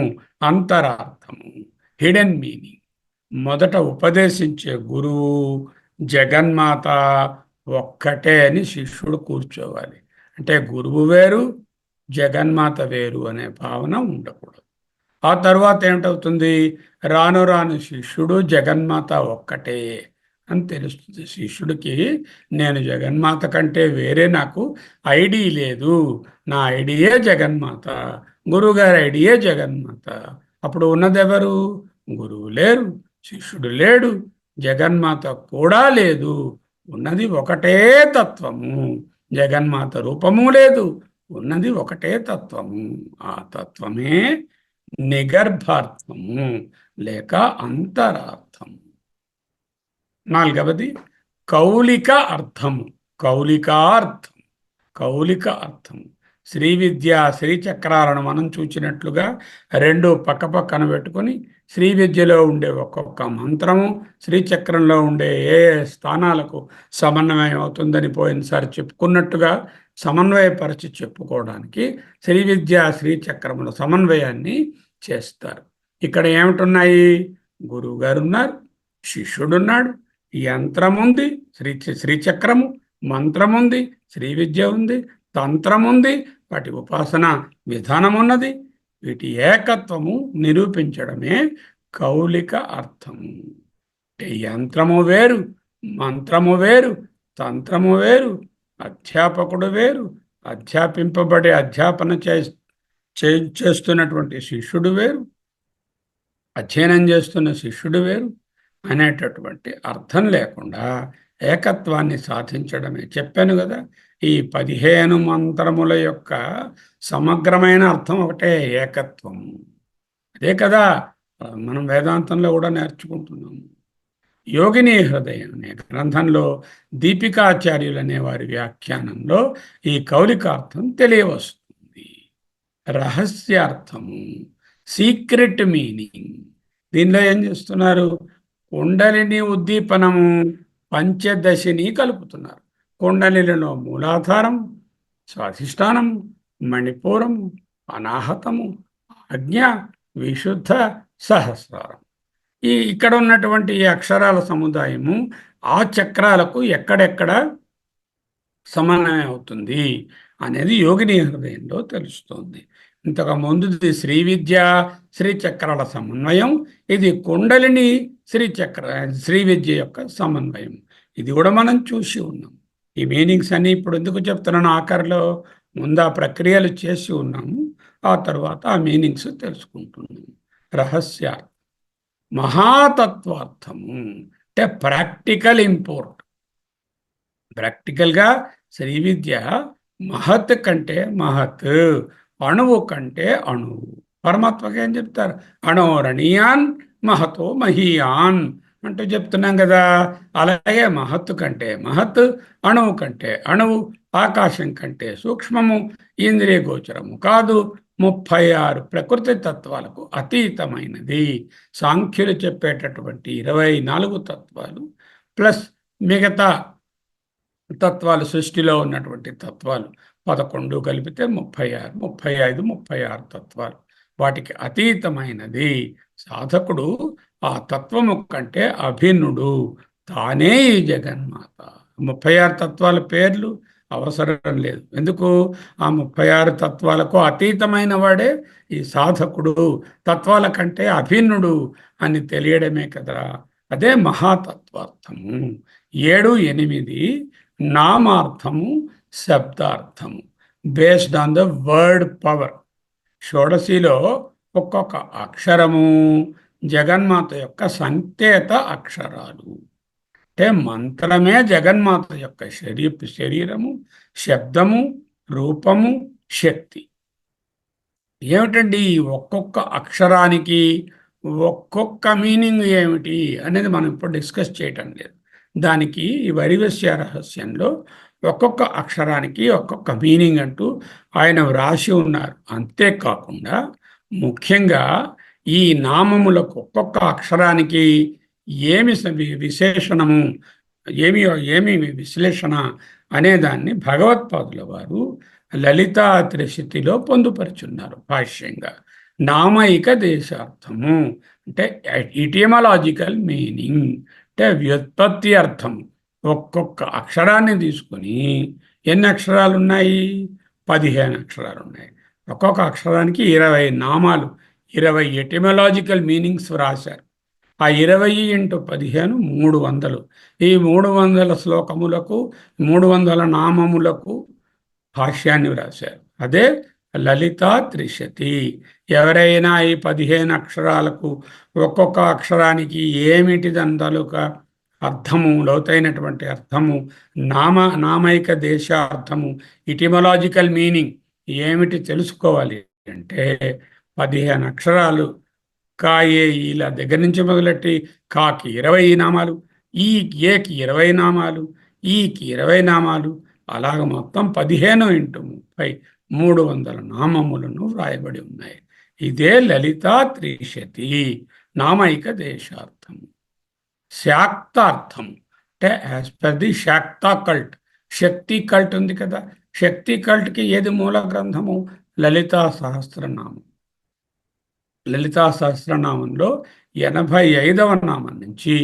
అంతరార్థము, హిడెన్ మీనింగ్. మొదట ఉపదేశించే గురువు జగన్మాత ఒక్కటే అని శిష్యుడు కూర్చోవాలి. అంటే గురువు వేరు, జగన్మాత వేరు అనే భావన ఉండకూడదు. ఆ తర్వాత ఏమిటవుతుంది? రాను రాను శిష్యుడు జగన్మాత ఒక్కటే అని తెలుస్తుంది. శిష్యుడికి నేను జగన్మాత కంటే వేరే నాకు ఐడి లేదు, నా ఐడియే జగన్మాత, గురువుగారి ఐడియే జగన్మాత. అప్పుడు ఉన్నదెవరు? గురువు లేరు, శిష్యుడు లేడు, జగన్మాత కూడా లేదు. ఉన్నది ఒకటే తత్వము. జగన్మాత రూపము లేదు, ఉన్నది ఒకటే తత్వము. ఆ తత్వమే నిగర్భార్థము లేక అంతరార్థము. నాలుగవది కౌలిక అర్థము. కౌలికార్థం, కౌలిక అర్థము. శ్రీ విద్య శ్రీచక్రాలను మనం చూచినట్లుగా రెండు పక్కపక్కన పెట్టుకొని శ్రీ విద్యలో ఉండే ఒక్కొక్క మంత్రము శ్రీచక్రంలో ఉండే ఏ స్థానాలకు సమన్వయం అవుతుందని పోయినసారి చెప్పుకున్నట్టుగా సమన్వయపరిచి చెప్పుకోవడానికి శ్రీ విద్య శ్రీచక్రముల సమన్వయాన్ని చేస్తారు. ఇక్కడ ఏమిటున్నాయి? గురువు గారు ఉన్నారు, శిష్యుడున్నాడు, యంత్రం ఉంది, శ్రీచక్రము, మంత్రం ఉంది, శ్రీ విద్య ఉంది, తంత్రం ఉంది, వాటి ఉపాసన విధానం ఉన్నది. వీటి ఏకత్వము నిరూపించడమే కౌలిక అర్థము. యంత్రము వేరు, మంత్రము వేరు, తంత్రము వేరు, అధ్యాపకుడు వేరు, అధ్యాపింపబడే అధ్యాపన చేస్తున్నటువంటి శిష్యుడు వేరు, అధ్యయనం చేస్తున్న శిష్యుడు వేరు అనేటటువంటి అర్థం లేకుండా ఏకత్వాన్ని సాధించడమే. చెప్పాను కదా, ఈ 15 మంత్రముల యొక్క సమగ్రమైన అర్థం ఒకటే, ఏకత్వం. అదే కదా మనం వేదాంతంలో కూడా నేర్చుకుంటున్నాము. యోగిని హృదయం అనే గ్రంథంలో దీపికాచార్యులు అనే వారి వ్యాఖ్యానంలో ఈ కౌలికార్థం తెలియవస్తుంది. రహస్యార్థము, సీక్రెట్ మీనింగ్. దీనిలో ఏం చేస్తున్నారు? కుండలిని ఉద్దీపనము, పంచదశిని కలుపుతున్నారు. కుండలిలో మూలాధారము, స్వాధిష్టానము, మణిపూరము, అనాహతము, ఆజ్ఞ, విశుద్ధ, సహస్రారం. ఇక్కడ ఉన్నటువంటి ఈ అక్షరాల సముదాయము ఆ చక్రాలకు ఎక్కడెక్కడ సమన్వయం అవుతుంది అనేది యోగిని హృదయంలో తెలుస్తోంది. ఇంతకు ముందుది శ్రీ విద్య శ్రీచక్రాల సమన్వయం, ఇది కుండలిని శ్రీ విద్య యొక్క సమన్వయం. ఇది కూడా మనం చూసి ఉన్నాం. ఈ మీనింగ్స్ అన్ని ఇప్పుడు ఎందుకు చెప్తున్నాను ఆఖరిలో? ముందు ఆ ప్రక్రియలు చేసి ఉన్నాము, ఆ తర్వాత ఆ మీనింగ్స్ తెలుసుకుంటున్నాము. రహస్య మహాతత్వార్థము అంటే ప్రాక్టికల్ ఇంపోర్ట్. ప్రాక్టికల్గా శ్రీ విద్య మహత్ కంటే మహత్, అణువు కంటే అణువు. పరమాత్మకి ఏం చెప్తారు? అణోరణీయాన్ మహతో మహీయాన్ అంటూ చెప్తున్నాం కదా. అలాగే మహత్తు కంటే మహత్, అణువు కంటే అణువు, ఆకాశం కంటే సూక్ష్మము, ఇంద్రియ గోచరము కాదు, 36 ప్రకృతి తత్వాలకు అతీతమైనది. సాంఖ్యులు చెప్పేటటువంటి 24 తత్వాలు ప్లస్ మిగతా తత్వాలు, సృష్టిలో ఉన్నటువంటి తత్వాలు 11 కలిపితే 36, 35, 36 తత్వాలు. వాటికి అతీతమైనది. సాధకుడు ఆ తత్వము కంటే అభిన్నుడు. తానే ఈ జగన్మాత. 36 తత్వాల పేర్లు అవసరం లేదు. ఎందుకు? ఆ 36 తత్వాలకు అతీతమైన వాడే ఈ సాధకుడు, తత్వాల కంటే అభిన్నుడు అని తెలియడమే కదా. అదే మహాతత్వార్థము. 7, 8 నామార్థము, శబ్దార్థము based on the word power. షోడశిలో ఒక్కొక్క అక్షరము జగన్మాత యొక్క సంకేత అక్షరాలు. అంటే మంత్రమే జగన్మాత యొక్క శరీరము, శబ్దము, రూపము, శక్తి. ఏమిటండి ఒక్కొక్క అక్షరానికి ఒక్కొక్క మీనింగ్ ఏమిటి అనేది మనం ఇప్పుడు డిస్కస్ చేయటం లేదు. దానికి ఈ వైవస్య రహస్యంలో ఒక్కొక్క అక్షరానికి ఒక్కొక్క మీనింగ్ అంటూ ఆయన వ్రాసి ఉన్నారు. అంతేకాకుండా ముఖ్యంగా ఈ నామములకు ఒక్కొక్క అక్షరానికి ఏమి విశేషణము, ఏమి విశ్లేషణ అనేదాన్ని భగవత్పాదుల వారు లలితా త్రిశతిలో పొందుపరుచున్నారు భాష్యంగా. నామైక దేశార్థము అంటే ఇటియమలాజికల్ మీనింగ్, అంటే వ్యుత్పత్తి అర్థం. ఒక్కొక్క అక్షరాన్ని తీసుకొని ఎన్ని అక్షరాలు ఉన్నాయి? 15 అక్షరాలు ఉన్నాయి. ఒక్కొక్క అక్షరానికి 20 నామాలు, 20 ఎటిమలాజికల్ మీనింగ్స్ వ్రాశారు. ఆ 20 × 15 300. ఈ 300 శ్లోకములకు 300 నామములకు భాష్యాన్ని వ్రాశారు. అదే లలితా త్రిశతి. ఎవరైనా ఈ 15 అక్షరాలకు ఒక్కొక్క అక్షరానికి ఏమిటిదంతలుక అర్థము, లోతైనటువంటి అర్థము, నామైక దేశార్థము, ఇటిమలాజికల్ మీనింగ్ ఏమిటి తెలుసుకోవాలి అంటే 15 అక్షరాలు కాయే ఈల దగ్గర నుంచి మొదలెట్టి కాకి 20 నామాలు, ఈ ఏకి 20 నామాలు, ఈకి 20 నామాలు, అలాగ మొత్తం 15 × 30 300 నామములను వ్రాయబడి ఉన్నాయి. ఇదే లలితా త్రిశతి నామైక దేశార్థము. శాక్తార్థం అంటే as per the Shakta cult, Shakti cult ఉంది కదా. శక్తి కల్ట్కి ఏది మూల గ్రంథము? లలితా సహస్రనామం. లలితా సహస్రనామంలో 85వ నామం నుంచి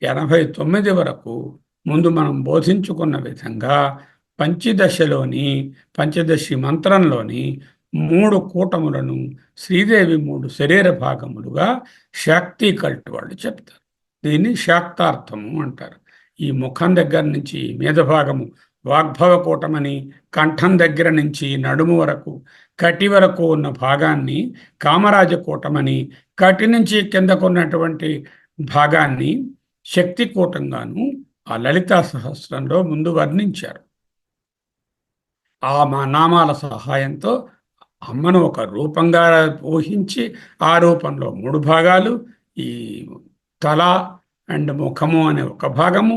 89 వరకు ముందు మనం బోధించుకున్న విధంగా పంచదశి మంత్రంలోని 3 కూటములను శ్రీదేవి 3 శరీర భాగములుగా శాక్తి కల్ట్ వాళ్ళు చెప్తారు. దీన్ని శాక్తార్థము అంటారు. ఈ ముఖం దగ్గర నుంచి మీద భాగము వాగ్భవ కూటమని, కంఠం దగ్గర నుంచి నడుము వరకు, కటి వరకు ఉన్న భాగాన్ని కామరాజ కూటమని, కటి నుంచి కిందకున్నటువంటి భాగాన్ని శక్తి కూటంగాను ఆ లలితా సహస్రంలో ముందు వర్ణించారు. ఆ నామాల సహాయంతో అమ్మను ఒక రూపంగా ఊహించి ఆ రూపంలో 3 భాగాలు, ఈ తల అండ్ ముఖము అనే ఒక భాగము,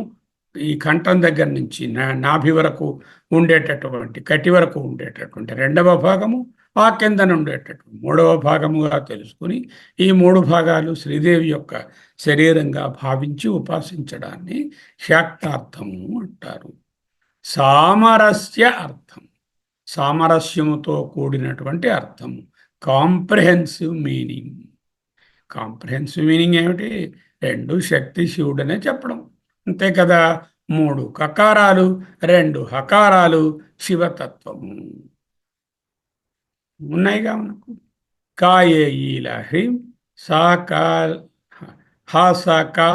ఈ కంఠం దగ్గర నుంచి నాభి వరకు ఉండేటటువంటి, కటి వరకు ఉండేటటువంటి 2వ భాగము, ఆ కిందన ఉండేటటువంటి 3వ భాగముగా తెలుసుకుని ఈ 3 భాగాలు శ్రీదేవి యొక్క శరీరంగా భావించి ఉపాసించడాన్ని శాక్తార్థము అంటారు. సామరస్య అర్థం, సామరస్యముతో కూడినటువంటి అర్థము, కాంప్రహెన్సివ్ మీనింగ్. కాంప్రహెన్సివ్ మీనింగ్ ఏమిటి? 2 శక్తి శివుడనే చెప్పడం, అంతే కదా. 3 కకారాలు, 2 హకారాలు, శివతత్వము ఉన్నాయిగా మనకు. కాయే ఈల హ్రీం, సాకా హాసాకా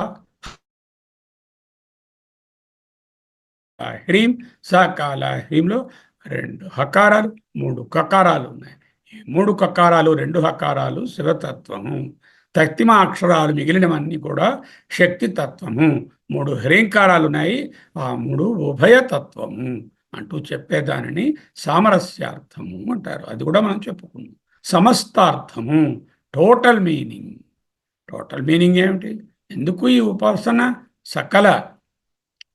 హ్రీం, సాకాల హ్రీంలో 2 హకారాలు, 3 కకారాలు ఉన్నాయి. ఈ 3 కకారాలు, 2 హకారాలు శివతత్వము. తక్తిమ అక్షరాలు మిగిలినవన్నీ కూడా శక్తి తత్వము. 3 హ్రీంకారాలు ఉన్నాయి, ఆ 3 ఉభయతత్వము అంటూ చెప్పేదానిని సామరస్యార్థము అంటారు. అది కూడా మనం చెప్పుకున్నాం. సమస్తార్థము, టోటల్ మీనింగ్. టోటల్ మీనింగ్ ఏమిటి? ఎందుకు ఈ ఉపాసన? సకల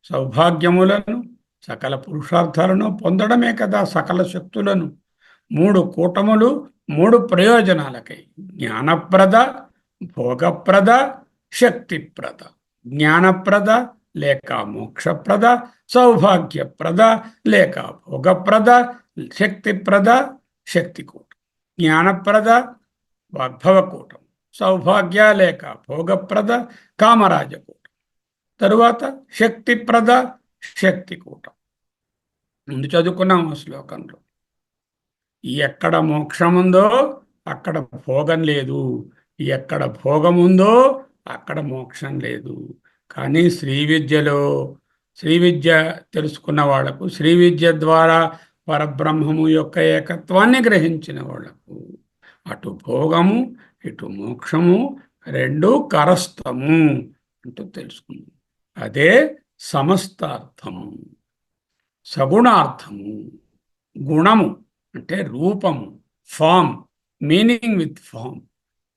సౌభాగ్యములను, సకల పురుషార్థాలను పొందడమే కదా, సకల శక్తులను. 3 కూటములు 3 ప్రయోజనాలకై: జ్ఞానప్రద, భోగప్రద, శక్తిప్రద. జ్ఞానప్రద లేక మోక్షప్రద, సౌభాగ్యప్రద లేక భోగప్రద, శక్తిప్రద శక్తికూటం. జ్ఞానప్రద వాగ్భవకూటం, సౌభాగ్య లేక భోగప్రద కామరాజకూటం. తరువాత శక్తిప్రద శక్తికూటం. ముందు చదువుకున్నాం ఆ శ్లోకంలో. ఎక్కడ మోక్షం ఉందో అక్కడ భోగం లేదు, ఎక్కడ భోగం ఉందో అక్కడ మోక్షం లేదు. కానీ శ్రీ విద్య తెలుసుకున్న వాళ్లకు, శ్రీ విద్య ద్వారా పరబ్రహ్మము యొక్క ఏకత్వాన్ని గ్రహించిన వాళ్లకు అటు భోగము ఇటు మోక్షము రెండూ కరస్థము అంటూ తెలుసుకున్నాం. అదే సమస్తార్థము. సగుణార్థము, గుణము అంటే రూపము, form, meaning with form.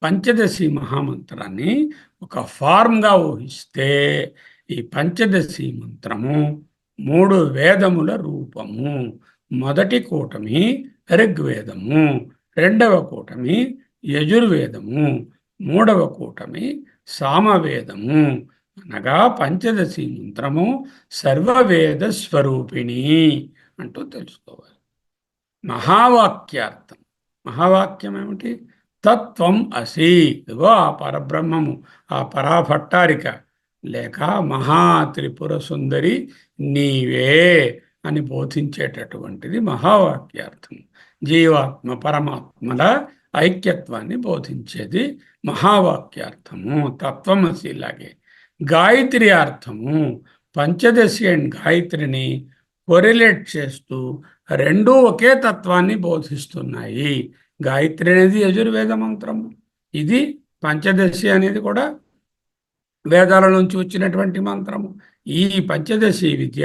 Panchadasi మహామంత్రాన్ని ఒక ఫార్మ్గా ఊహిస్తే ఈ పంచదశి మంత్రము 3 వేదముల రూపము. మొదటి కూటమి ఋగ్వేదము, రెండవ కూటమి యజుర్వేదము, మూడవ కూటమి సామవేదము. అనగా పంచదశి మంత్రము సర్వవేద స్వరూపిణి అంటూ తెలుసుకోవాలి. మహావాక్యార్థం. మహావాక్యం ఏమిటి? తత్వం అసి. ఇదిగో ఆ పరబ్రహ్మము, ఆ పరాభట్టారిక లేక మహాత్రిపుర సుందరి నీవే అని బోధించేటటువంటిది మహావాక్యార్థం. జీవాత్మ పరమాత్మల ఐక్యత్వాన్ని బోధించేది మహావాక్యార్థము. తత్వమసి. లాగే గాయత్రి అర్థము. పంచదశి అండ్ గాయత్రిని కొరిలేట్ చేస్తూ రెండూ ఒకే తత్వాన్ని బోధిస్తున్నాయి. గాయత్రి అనేది యజుర్వేద మంత్రము, ఇది పంచదశి అనేది కూడా వేదాల నుంచి వచ్చినటువంటి మంత్రము. ఈ పంచదశి విద్య,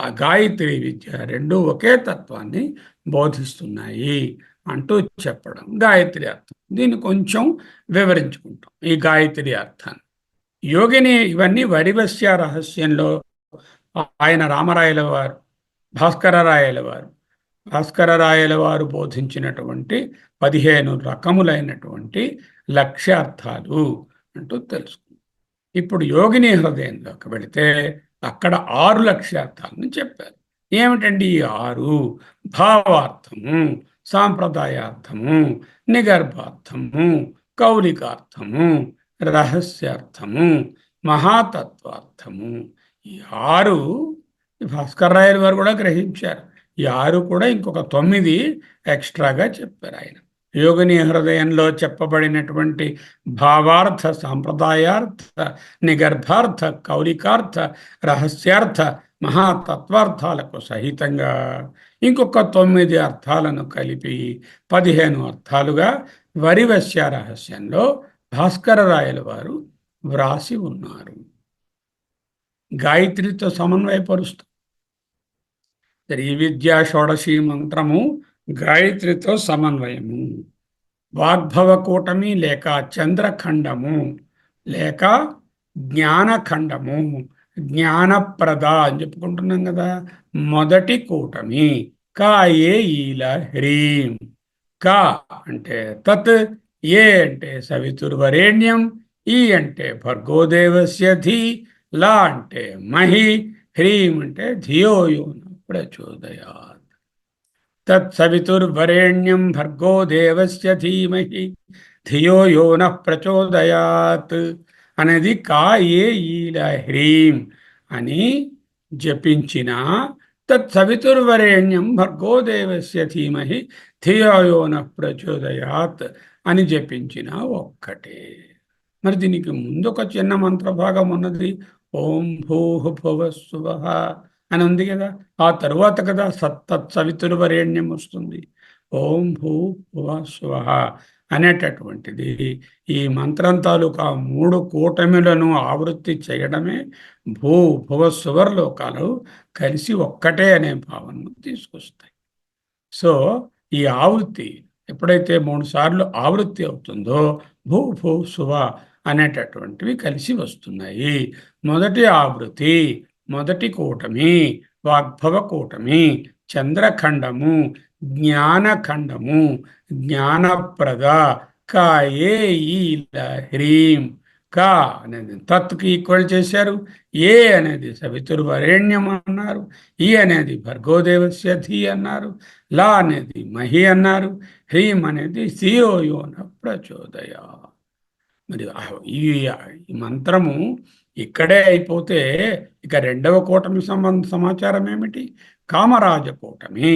ఆ గాయత్రి విద్య రెండూ ఒకే తత్వాన్ని బోధిస్తున్నాయి అంటూ చెప్పడం గాయత్రి అర్థం. దీన్ని కొంచెం వివరించుకుంటాం ఈ గాయత్రి అర్థాన్ని. యోగిని ఇవన్నీ వరివస్య రహస్యంలో ఆయన రామరాయల వారు, భాస్కరరాయల వారు బోధించినటువంటి 15 రకములైనటువంటి లక్ష్యార్థాలు అంటూ తెలుసుకుందాం. ఇప్పుడు యోగిని హృదయంలోకి వెళితే అక్కడ 6 లక్ష్యార్థాలను చెప్పారు. ఏమిటండి ఈ 6? భావార్థము, సాంప్రదాయార్థము, నిగర్భార్థము, కౌలికార్థము, రహస్యార్థము, మహాతత్వార్థము. ఈ 6 భాస్కరరాయల వారు కూడా గ్రహించారు. ఈ 6 కూడా ఇంకొక 9 ఎక్స్ట్రాగా చెప్పారు ఆయన. యోగిని హృదయంలో చెప్పబడినటువంటి భావార్థ, సాంప్రదాయార్థ, నిగర్భార్థ, కౌలికార్థ, రహస్యార్థ, మహాతత్వార్థాలకు సహితంగా ఇంకొక 9 అర్థాలను కలిపి 15 అర్థాలుగా వరివస్య రహస్యంలో భాస్కరరాయల వారు వ్రాసి ఉన్నారు. గాయత్రితో సమన్వయపరుస్తూ శ్రీ విద్యా షోడశి మంత్రము గాయత్రితో సమన్వయము. వాగ్భవ కూటమి లేక చంద్రఖండము లేక జ్ఞానఖండము, జ్ఞానప్రద అని చెప్పుకుంటున్నాం కదా. మొదటి కూటమి కాయే ఈల హ్రీం. కా అంటే తత్, ఏ అంటే సవితుర్వరేణ్యం, ఈ అంటే భర్గోదేవస్య ధీ, లా అంటే మహి, హ్రీం అంటే ధియో యో న ప్రచోదయాత్. తత్సవితుర్వరేణ్యం భర్గో దేవస్య ధీమహి ధియో యో న ప్రచోదయాత్ అనేది కాయే ఈల హ్రీం అని జపించిన, తత్సవితుర్వరేణ్యం భర్గో దేవస్య ధీమహి ధియో యో న ప్రచోదయాత్ అని జపించిన ఒక్కటే. మరి దీనికి ముందు ఒక చిన్న మంత్రభాగం ఉన్నది. ఓం భూః భువః స్వః అని ఉంది కదా. ఆ తరువాత కదా సవితుర్వరేణ్యం వస్తుంది. ఓం భూః భువః స్వః అనేటటువంటిది ఈ మంత్రం తాలూకా 3 కూటమిలను ఆవృత్తి చేయడమే భూ భువ సువర్లోకాలు కలిసి ఒక్కటే అనే భావనను తీసుకొస్తాయి. సో ఈ ఆవృత్తి ఎప్పుడైతే 3 సార్లు ఆవృత్తి అవుతుందో భూ భూ సువ అనేటటువంటివి కలిసి వస్తున్నాయి. మొదటి ఆవృత్తి, మొదటి కూటమి, వాగ్భవ కూటమి, చంద్రఖండము, జ్ఞానఖండము, జ్ఞానప్రద, కాయే ఈ హ్రీం. కా అనేది తత్కి ఈక్వల్ చేశారు. ఏ అనేది సవితుర్వరేణ్యం అన్నారు. ఈ అనేది భర్గోదేవస్య ధీ అన్నారు. లా అనేది మహి అన్నారు. హ్రీం అనేది ధియోయోన ప్రచోదయ. మరి ఈ మంత్రము ఇక్కడే అయిపోతే ఇక రెండవ కూటమి సమాచారం ఏమిటి? కామరాజ కూటమి,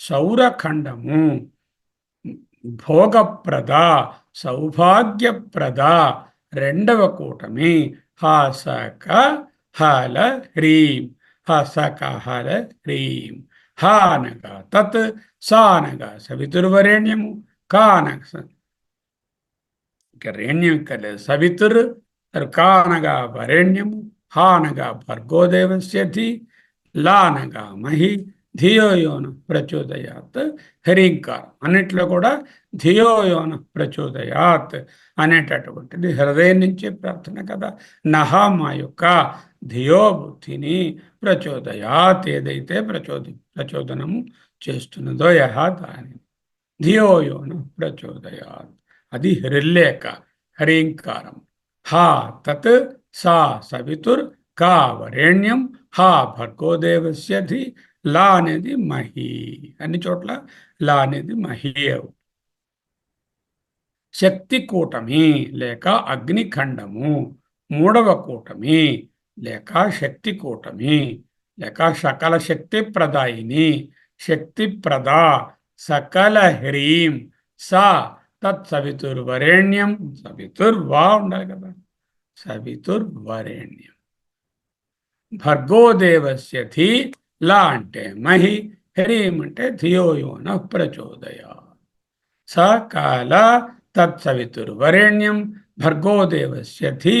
సౌరఖండము, భోగప్రద, సౌభాగ్యప్రద రెండవ కూటమి హసక హల హ్రీం. హసక హల హ్రీం. హానగా తత్, సానగా సవితుర్వరేణ్యము, కానగ రేణ్యం కలేదు సవితుర్, కానగా వరేణ్యము, హానగా భర్గోదేవస్య ధీ, లానగా మహి, ధియోయోన ప్రచోదయాత్ హ్రీంకారం. అన్నిట్లో కూడా ధియోయోన ప్రచోదయాత్ అనేటటువంటిది హృదయం నుంచి ప్రార్థన కదా. నహ మా యొక్క ధియోబుద్ధిని ప్రచోదయాత్ ఏదైతే ప్రచోదనము చేస్తున్నదో యహ దాని ధియోయోన ప్రచోదయాత్ అది హృల్లేక హ్రీంకారం. హా తత్, సా సవితుర్, కా వరేణ్యం, హా భర్గోదేవస్య ధీ, లా అనేది మహి. అన్ని చోట్ల లా అనేది మహి. శక్తి కూటమి లేక అగ్నిఖండము, మూడవ కూటమి లేక శక్తి కూటమి లేక సకల శక్తి ప్రదాయిని, శక్తి ప్రద, సకల హ్రీం, సా తత్ సవితుర్వరేణ్యం. సవితుర్వా ఉండాలి కదా, సవితుర్వరేణ్యం. భర్గోదేవస్య ధీ, లా అంటే మహి, హ్రీం అంటే ధియోయోన ప్రచోదయ. సకాల తత్సవితుర్వరేణ్యం భర్గోదేవస్య ధీ,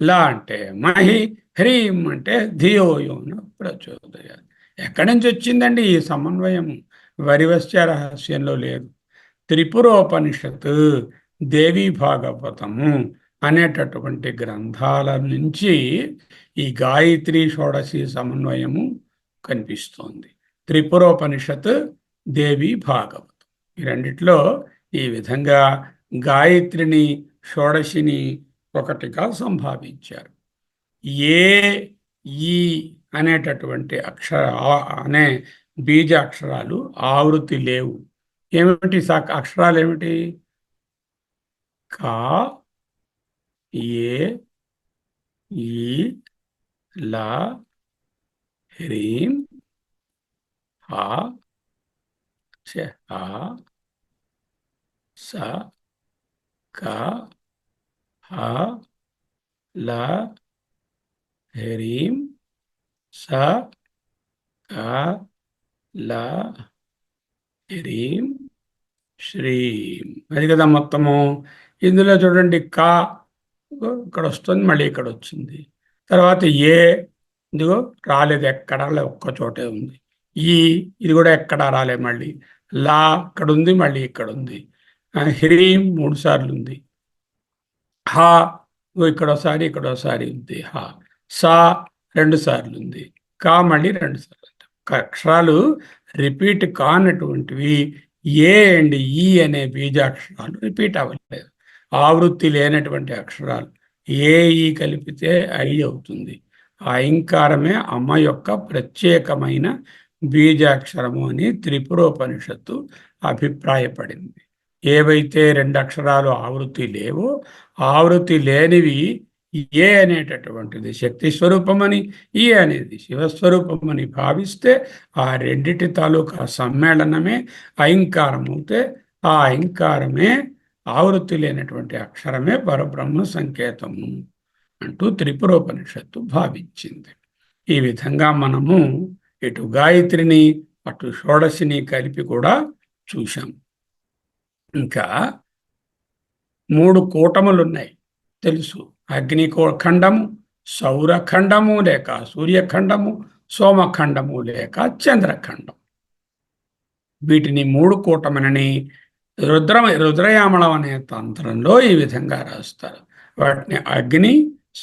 లా అంటే మహి, హ్రీం అంటే ధియోయోన ప్రచోదయ. ఎక్కడి నుంచి వచ్చిందండి ఈ సమన్వయం? వరివస్య రహస్యంలో లేదు. త్రిపురోపనిషత్, దేవీ భాగవతము అనేటటువంటి గ్రంథాల నుంచి ఈ గాయత్రి షోడశి సమన్వయము కనిపిస్తోంది. త్రిపురోపనిషత్, దేవీ భాగవతం ఈ రెండిట్లో ఈ విధంగా గాయత్రిని షోడశిని ఒకటిగా సంభావించారు. ఏ ఈ అనేటటువంటి అనే బీజ అక్షరాలు ఆవృత్తి లేవు. ఏమిటి అక్షరాలు ఏమిటి? కా, ఏ, ఈ, లా, హ్రీం, హా, ఛ, హా, స, క, హ, ల, హ్రీం, స, క, ల, హ్రీం, శ్రీం. అది కదా మొత్తము. ఇందులో చూడండి కా ఇక్కడ వస్తుంది, మళ్ళీ ఇక్కడ వచ్చింది. తర్వాత ఏ ఇదిగో రాలేదు, ఎక్కడ ఒక్క చోటే ఉంది. ఈ ఇది కూడా ఎక్కడ రాలే, మళ్ళీ లా ఇక్కడ ఉంది, మళ్ళీ ఇక్కడ ఉంది. హ్రీం 3 సార్లు ఉంది. హా ఇక్కడ ఒకసారి ఉంది. హా సా 2 సార్లు ఉంది. కా మళ్ళీ 2 సార్లు. అక్షరాలు రిపీట్ కానటువంటివి ఏ అండ్ ఈ అనే బీజాక్షరాలు రిపీట్ అవ్వలేదు. ఆవృత్తి లేనటువంటి అక్షరాలు ఏ ఈ కలిపితే ఐ అవుతుంది. ఆ ఐంకారమే అమ్మ యొక్క ప్రత్యేకమైన బీజాక్షరము అని త్రిపురోపనిషత్తు అభిప్రాయపడింది. ఏవైతే 2 అక్షరాలు ఆవృత్తి లేవో ఆవృత్తి లేనివి ఏ అనేటటువంటిది శక్తి స్వరూపమని, ఈ అనేది శివస్వరూపమని భావిస్తే ఆ రెండిటి తాలూకా సమ్మేళనమే ఐంకారం అవుతే ఆ ఐంకారమే ఆవృత్తి లేనటువంటి అక్షరమే పరబ్రహ్మ సంకేతము అంటూ త్రిపురోపనిషత్తు భావించింది. ఈ విధంగా మనము ఇటు గాయత్రిని అటు షోడశిని కలిపి కూడా చూశాం. ఇంకా 3 కూటములున్నాయి తెలుసు. ఖండము, సౌరఖండము లేక సూర్యఖండము, సోమఖండము లేక చంద్రఖండం. వీటిని 3 కూటములని రుద్రయామళం అనే తంత్రంలో ఈ విధంగా రాస్తారు. వాటిని అగ్ని,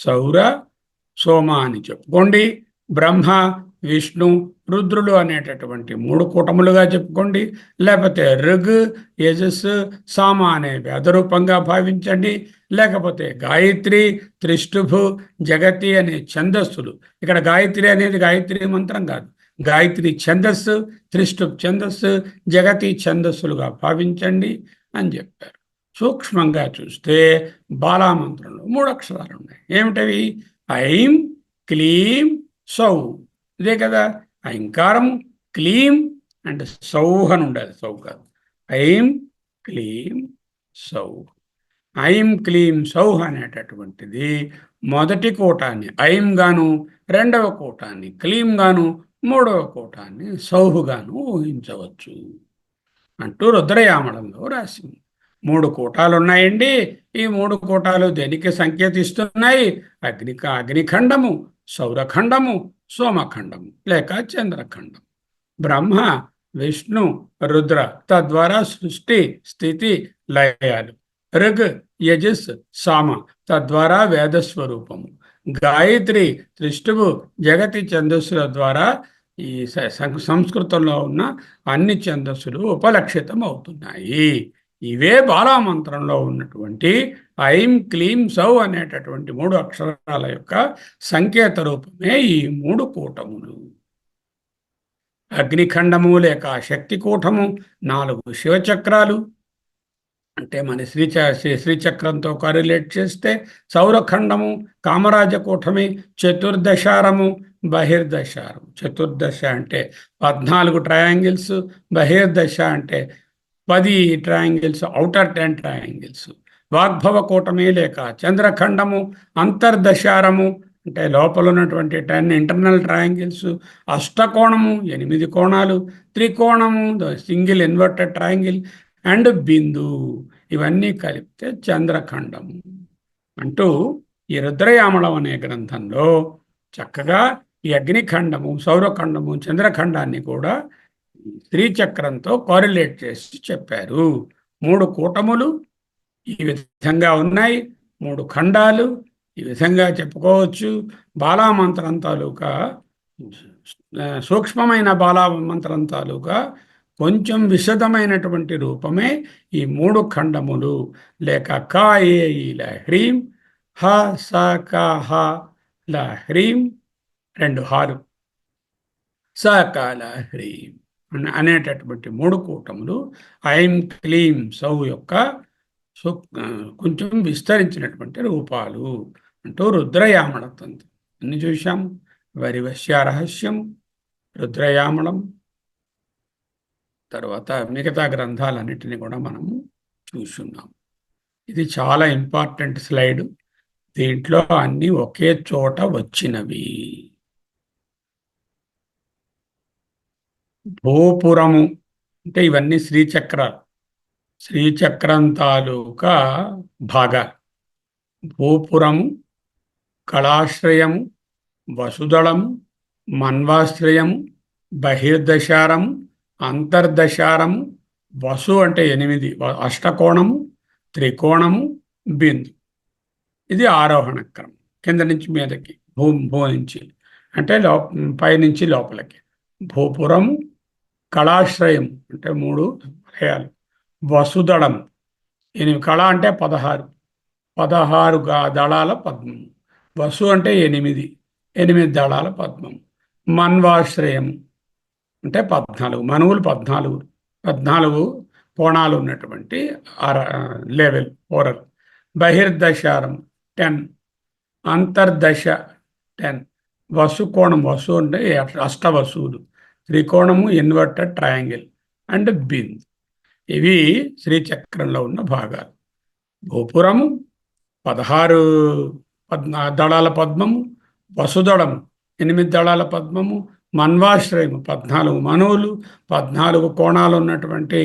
సౌర, సోమ అని చెప్పుకోండి. బ్రహ్మ, విష్ణు, రుద్రులు అనేటటువంటి 3 కూటములుగా చెప్పుకోండి. లేకపోతే ఋగ్, యజస్, సామ అనే వేదరూపంగా భావించండి. లేకపోతే గాయత్రి, త్రిష్టుభు, జగతి అనే ఛందస్సులు. ఇక్కడ గాయత్రి అనేది గాయత్రి మంత్రం కాదు, గాయత్రి ఛందస్సు, త్రిష్టు ఛందస్సు, జగతి ఛందస్సులుగా భావించండి అని చెప్పారు. సూక్ష్మంగా చూస్తే బాలామంత్రంలో 3 అక్షరాలు ఉన్నాయి. ఏమిటవి? ఐం, క్లీం, సౌ. ఇదే కదా ఐంకారము. క్లీం అంటే సౌహ్ అని ఉండాలి, సౌ కాదు. ఐం, క్లీం, సౌ. ఐం, క్లీం, సౌహ్ అనేటటువంటిది మొదటి కూటాన్ని ఐం గాను, రెండవ కూటాన్ని క్లీం గాను, మూడవ కూటాన్ని సౌహుగాను ఊహించవచ్చు అంటూ రుద్రయామళంలో రాసింది. 3 కూటాలు ఉన్నాయండి. ఈ 3 కూటాలు దేనికి సంకేతిస్తున్నాయి? అగ్నిఖండము, సౌరఖండము, సోమఖండము లేక చంద్రఖండం. బ్రహ్మ, విష్ణు, రుద్ర తద్వారా సృష్టి, స్థితి, లయాలు. ఋగ్, యజస్, సామ తద్వారా వేదస్వరూపము. గాయత్రి, త్రిష్టువు, జగతి ఛందస్సుల ద్వారా ఈ సంస్కృతంలో ఉన్న అన్ని ఛందస్సులు ఉపలక్షితం అవుతున్నాయి. ఇవే బాలామంత్రంలో ఉన్నటువంటి ఐం, క్లీం, సౌ అనేటటువంటి 3 అక్షరాల యొక్క సంకేత రూపమే ఈ 3 కూటములు. అగ్నిఖండము లేక శక్తి కూటము 4 శివచక్రాలు అంటే మన శ్రీచక్రంతో కారిలేట్ చేస్తే. సౌరఖండము కామరాజ కూటమి, చతుర్దశారము, బహిర్దశారం. చతుర్దశ అంటే 14 ట్రయాంగిల్స్, బహిర్దశ అంటే 10 ట్రయాంగిల్స్, అవుటర్ 10 ట్రయాంగిల్స్. వాగ్భవ కూటమి లేక చంద్రఖండము, అంతర్దశారము అంటే లోపల ఉన్నటువంటి 10 ఇంటర్నల్ ట్రయాంగిల్స్. అష్టకోణము 8 కోణాలు, త్రికోణము సింగిల్ ఇన్వర్టెడ్ ట్రయాంగిల్ అండ్ బిందు. ఇవన్నీ కలిపితే చంద్రఖండము అంటూ ఈ రుద్రయామళం అనే గ్రంథంలో చక్కగా ఈ అగ్నిఖండము, సౌరఖండము, చంద్రఖండాన్ని కూడా శ్రీచక్రంతో కోరిలేట్ చేసి చెప్పారు. 3 కూటములు ఈ విధంగా ఉన్నాయి, 3 ఖండాలు ఈ విధంగా చెప్పుకోవచ్చు. బాలామంత్రం తాలూకా సూక్ష్మమైన బాలామంత్రం తాలూకా కొంచెం విశదమైనటువంటి రూపమే ఈ 3 ఖండములు లేక క ఏ ఈ ల హ్రీం, హ స క హ ల హ్రీం, 2 హాలు, స క ల హ్రీం అనేటటువంటి 3 కూటములు ఐం, క్లీం, సౌ యొక్క కొంచెం విస్తరించినటువంటి రూపాలు అంటూ రుద్రయామళ తంత్రం అన్ని చూశాము. వరివశ్య రహస్యం, రుద్రయామళం, తర్వాత మిగతా గ్రంథాలన్నిటిని కూడా మనము చూస్తున్నాం. ఇది చాలా ఇంపార్టెంట్ స్లైడ్. దీంట్లో అన్నీ ఒకే చోట వచ్చినవి. భూపురము అంటే ఇవన్నీ శ్రీచక్రాలు, శ్రీచక్రం తాలూకా భాగాలు. భూపురము, కళాశ్రయము, వసుదళము, మన్వాశ్రయము, బహిర్దశారము, అంతర్దశారము, వసు అంటే 8, అష్టకోణము, త్రికోణము, బిందు. ఇది ఆరోహణ క్రమం, కింద నుంచి మీదకి, భూ నుంచి అంటే పైనుంచి లోపలికి. భూపురము, కళాశ్రయం అంటే 3 వలయాలు, వసుదళం 8, కళ అంటే 16 దళాల పద్మం, వసు అంటే 8 దళాల పద్మం, మన్వాశ్రయం అంటే 14 మనువులు, 14 కోణాలు ఉన్నటువంటి లెవెల్ ఓరల్. బహిర్దశారం 10, అంతర్దశ 10, వసుకోణం, వసు అంటే అష్టవసువులు, త్రికోణము ఇన్వర్టెడ్ ట్రయాంగిల్ అండ్ బింద్. ఇవి శ్రీచక్రంలో ఉన్న భాగాలు. భూపురము 16 దళాల పద్మము, వసుదళము 8 దళాల పద్మము, మన్వాశ్రయము 14 మనువులు, 14 కోణాలు ఉన్నటువంటి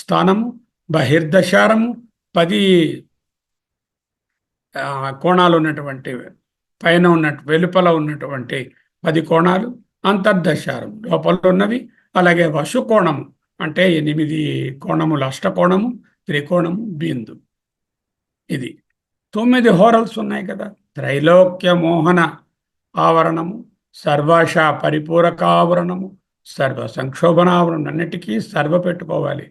స్థానము, బహిర్దశారము 10 కోణాలు ఉన్నటువంటి పైన వెలుపల ఉన్నటువంటి 10 కోణాలు, అంతర్దశారం లోపల ఉన్నవి, అలాగే వశుకోణము అంటే 8 కోణములు, అష్టకోణము, త్రికోణము, బిందు. ఇది 9 హోరల్స్ ఉన్నాయి కదా. త్రైలోక్య మోహన ఆవరణము, సర్వాశ పరిపూరక ఆవరణము, సర్వ సంక్షోభనావరణం, అన్నిటికీ సర్వ పెట్టుకోవాలి.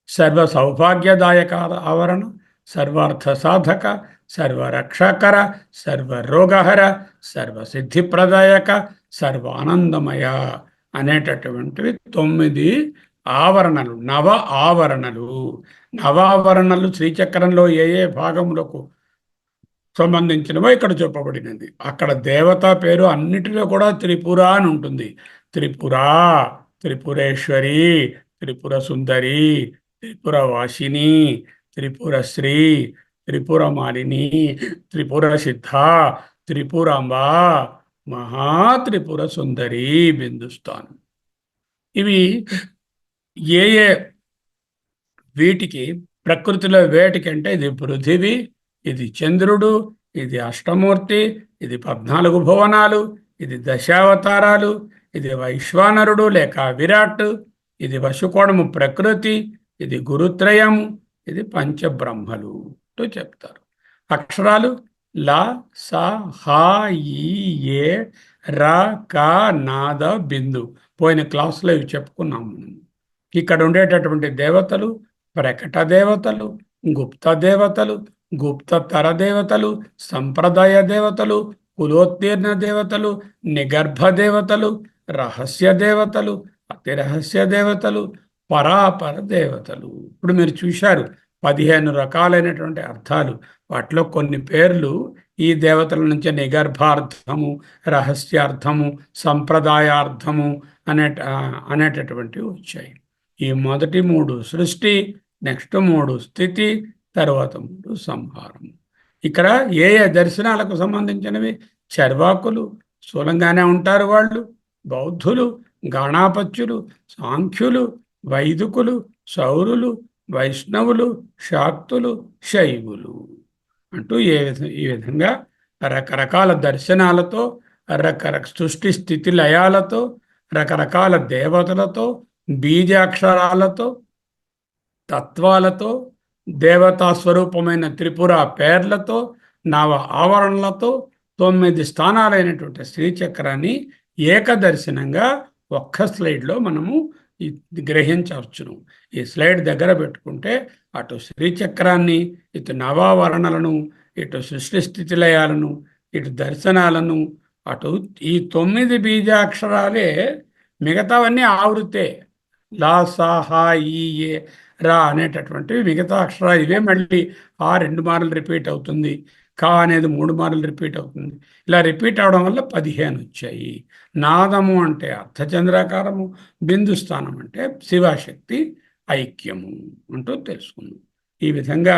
సర్వ సౌభాగ్యదాయక ఆవరణ, సర్వార్థ సాధక, సర్వరక్షకర, సర్వరోగహర, సర్వసిద్ధిప్రదాయక, సర్వానందమయ అనేటటువంటివి 9 ఆవరణలు, నవ ఆవరణలు. నవావరణలు శ్రీచక్రంలో ఏ ఏ భాగములకు సంబంధించినవో ఇక్కడ చెప్పబడినది. అక్కడ దేవత పేరు అన్నిటిలో కూడా త్రిపుర అని ఉంటుంది. త్రిపుర, త్రిపురేశ్వరి, త్రిపుర సుందరి, త్రిపుర వాసిని, త్రిపుర శ్రీ, త్రిపుర మాలిని, త్రిపుర సిద్ధ, త్రిపురాంబ, మహాత్రిపుర సుందరి, బిందుస్థానం. ఇవి ఏ ఏ వీటికి ప్రకృతిలో వేటికంటే ఇది పృథివీ, ఇది చంద్రుడు, ఇది అష్టమూర్తి, ఇది 14 భువనాలు, ఇది దశావతారాలు, ఇది వైశ్వానరుడు లేక విరాట్, ఇది వశుకోణము ప్రకృతి, ఇది గురుత్రయము, ఇది పంచబ్రహ్మలు చెప్తారు. అక్షరాలు ల, స, హ, ఈ, ఏ, ర, క, నాద, బిందు. పోయిన క్లాసులో ఇవి చెప్పుకున్నాము. ఇక్కడ ఉండేటటువంటి దేవతలు ప్రకట దేవతలు, గుప్త దేవతలు, గుప్తతర దేవతలు, సంప్రదాయ దేవతలు, కులోత్తీర్ణ దేవతలు, నిగర్భ దేవతలు, రహస్య దేవతలు, అతి రహస్య దేవతలు, పరాపర దేవతలు. ఇప్పుడు మీరు చూశారు 15 రకాలైనటువంటి అర్థాలు. వాటిలో కొన్ని పేర్లు ఈ దేవతల నుంచి నిగర్భార్థము, రహస్యార్థము, సంప్రదాయార్థము అనేటటువంటివి వచ్చాయి. ఈ మొదటి 3 సృష్టి, నెక్స్ట్ 3 స్థితి, తర్వాత 3 సంహారం. ఇక్కడ ఏ ఏ దర్శనాలకు సంబంధించినవి? చర్వాకులు స్థూలంగానే ఉంటారు వాళ్ళు, బౌద్ధులు, గాణాపత్యులు, సాంఖ్యులు, వైదికులు, సౌరులు, వైష్ణవులు, శాక్తులు, శైవులు అంటూ ఈ విధంగా రకరకాల దర్శనాలతో, సృష్టి స్థితి లయాలతో, రకరకాల దేవతలతో, బీజాక్షరాలతో, తత్వాలతో, దేవతా స్వరూపమైన త్రిపుర పేర్లతో, నవ ఆవరణలతో 9 స్థానాలైనటువంటి శ్రీచక్రాన్ని ఏకదర్శనంగా ఒక్క స్లైడ్లో మనము గ్రహించవచ్చును. ఈ స్లైడ్ దగ్గర పెట్టుకుంటే అటు శ్రీచక్రాన్ని, ఇటు నవావరణలను, ఇటు సృష్టి స్థితిలయాలను, ఇటు దర్శనాలను, అటు ఈ 9 బీజాక్షరాలే, మిగతావన్నీ ఆవృతే. లా, సా, హా, ఈ, ఏ, రా అనేటటువంటివి మిగతా అక్షరాలు. ఇవే మళ్ళీ ఆ 2 మార్లు రిపీట్ అవుతుంది, కా అనేది 3 మార్లు రిపీట్ అవుతుంది. ఇలా రిపీట్ అవడం వల్ల 15 వచ్చాయి. నాదము అంటే అర్ధచంద్రాకారము, బిందుస్థానం అంటే శివశక్తి ఐక్యము అంటూ తెలుసుకుందాం. ఈ విధంగా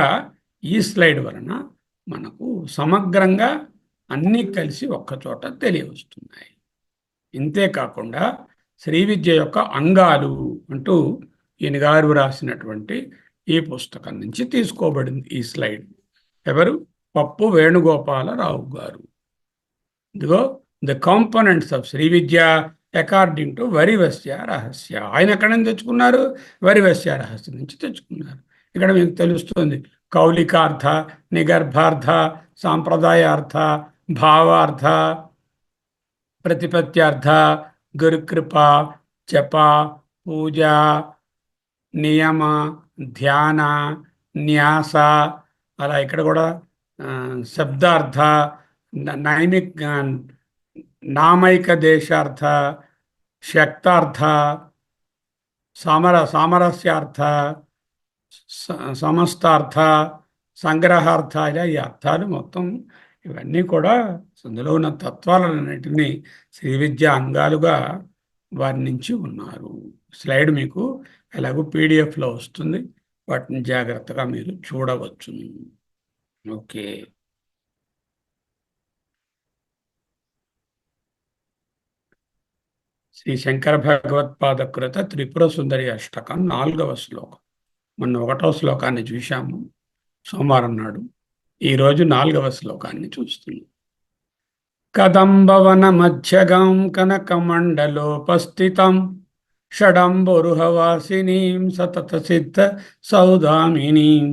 ఈ స్లైడ్ వలన మనకు సమగ్రంగా అన్నీ కలిసి ఒక్కచోట తెలియవస్తున్నాయి. ఇంతేకాకుండా శ్రీ విద్య యొక్క అంగాలు అంటూ ఈయన గారు రాసినటువంటి ఈ పుస్తకం నుంచి తీసుకోబడింది ఈ స్లైడ్. ఎవరు? పప్పు వేణుగోపాలరావు గారు. ఇదిగో the components of Shri Vidya according to Varivasya Rahasya. ఆయన ఎక్కడ నుంచి తెచ్చుకున్నారు? వరివస్య రహస్యం నుంచి తెచ్చుకున్నారు. ఇక్కడ మీకు తెలుస్తుంది కౌలికార్థ, నిగర్భార్థ, సాంప్రదాయార్థ, భావార్థ, ప్రతిపత్యార్థ, గురుకృప, జప, పూజ, నియమ, ధ్యాన, న్యాస, అలా ఇక్కడ కూడా శబ్దార్థ, నామైక దేశార్థ, శక్తార్థ, సామరస్యార్థ, సమస్తార్థ, సంగ్రహార్థ, ఇలా ఈ అర్థాలు మొత్తం ఇవన్నీ కూడా అందులో ఉన్న తత్వాలన్నింటినీ శ్రీ విద్య అంగాలుగా వర్ణించి ఉన్నారు. స్లైడ్ మీకు ఎలాగో పీడిఎఫ్లో వస్తుంది, వాటిని జాగ్రత్తగా మీరు చూడవచ్చు. ఓకే. శ్రీ శంకర భగవత్పాదకృత త్రిపుర సుందరి అష్టకం 4వ శ్లోకం. మొన్న 1వ శ్లోకాన్ని చూశాము సోమవారం నాడు. ఈరోజు 4వ శ్లోకాన్ని చూస్తున్నాం. కదంబవన మధ్యగం కనకమండలోపస్థితం షడంబురుహవాసినీం సతత సిద్ధ సౌదామినీం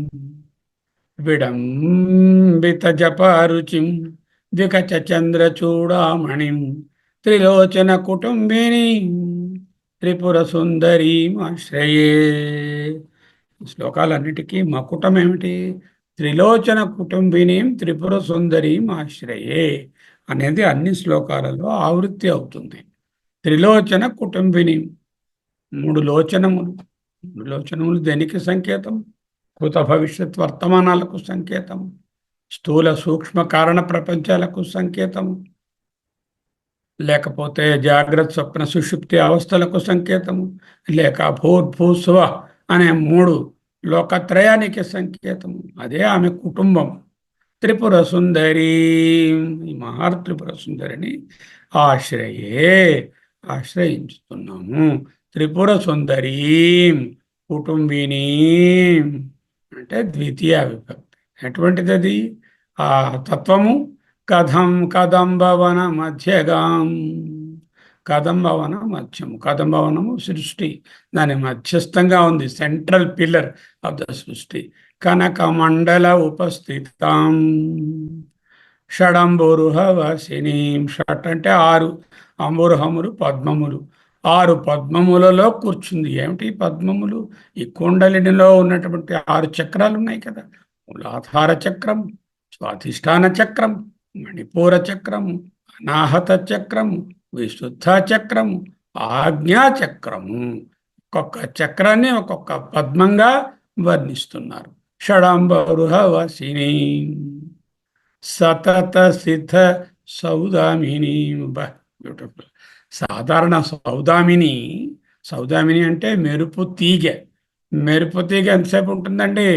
విడంబిత జపారుచిం ద్వికచ చంద్రచూడామణిం త్రిలోచన కుటుంబిని త్రిపుర సుందరీమాశ్రయే. శ్లోకాలన్నిటికీ మకుటం ఏమిటి? త్రిలోచన కుటుంబినీం త్రిపుర సుందరీం ఆశ్రయే అనేది అన్ని శ్లోకాలలో ఆవృత్తి అవుతుంది. త్రిలోచన కుటుంబిని, 3 లోచనములు. 3 లోచనములు దేనికి సంకేతం? భూత భవిష్యత్ వర్తమానాలకు సంకేతం, స్థూల సూక్ష్మ కారణ ప్రపంచాలకు సంకేతం, లేకపోతే జాగ్రత్త స్వప్న సుషుప్తి అవస్థలకు సంకేతము, లేక భూర్భూస్వ అనే 3 లోకత్రయానికి సంకేతము. అదే ఆమె కుటుంబం. త్రిపుర సుందరి, ఈ మహాత్రిపుర సుందరిని ఆశ్రయించుతున్నాము. త్రిపుర సుందరీ కుటుంబిని అంటే ద్వితీయ విభక్తి. ఎటువంటిది అది? ఆ తత్వము కదంబవన మధ్యగాం. కదంబవన మధ్యము. కదంబవనము సృష్టి, దాని మధ్యస్థంగా ఉంది, సెంట్రల్ పిల్లర్ ఆఫ్ ద సృష్టి. కనకమండల ఉపస్థితాం షడంబురుహవసినీం. షట్ అంటే 6, అంబురుహములు పద్మములు. 6 పద్మములలో కూర్చుంది. ఏమిటి పద్మములు? ఈ కుండలినిలో ఉన్నటువంటి 6 చక్రాలు ఉన్నాయి కదా. మూలాధార చక్రం, స్వాధిష్టాన చక్రం, మణిపూర చక్రము, అనాహత చక్రము, విశుద్ధ చక్రము, ఆజ్ఞా చక్రము. ఒక్కొక్క చక్రాన్ని ఒక్కొక్క పద్మంగా వర్ణిస్తున్నారు. షడంబరుహవసిని సతత సిద్ధ సౌదామిని. బ్యూటిఫుల్. సాధారణ సౌదామిని అంటే మెరుపు తీగ. మెరుపు తీగ ఎంతసేపు ఉంటుందండి?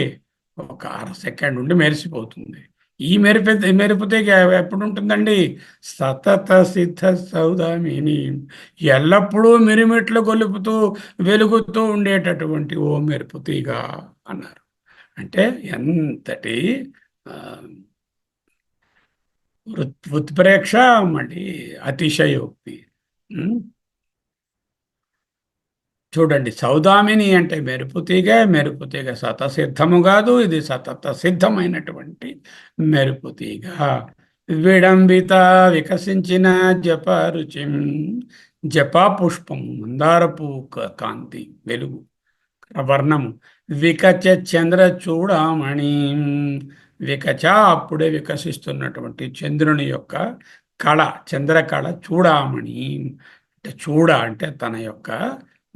ఒక 1/2 సెకండ్ ఉండి మెరిసిపోతుంది. ఈ మెరుపు తీగ ఎప్పుడు ఉంటుందండి? సతత సిద్ధ సౌదామిని, ఎల్లప్పుడూ మిరిమిట్లు గొలుపుతూ వెలుగుతూ ఉండేటటువంటి ఓ మెరుపు తీగ అన్నారు. అంటే ఎంతటి ఉత్ప్రేక్ష, మళ్ళీ అతిశయోక్తి. చూడండి, సౌదామిని అంటే మెరుపుతీగ. మెరుపుతీగ సతసిద్ధము కాదు, ఇది సతత సిద్ధమైనటువంటి మెరుపుతీగ. విడంబిత వికసించిన జపరుచి, జపా పుష్పము, మందారపు కాంతి, వెలుగు, వర్ణము. వికచ చంద్ర చూడామణి, వికచ అప్పుడే వికసిస్తున్నటువంటి చంద్రుని యొక్క కళ, చంద్రకళ. చూడామణి అంటే చూడ అంటే తన యొక్క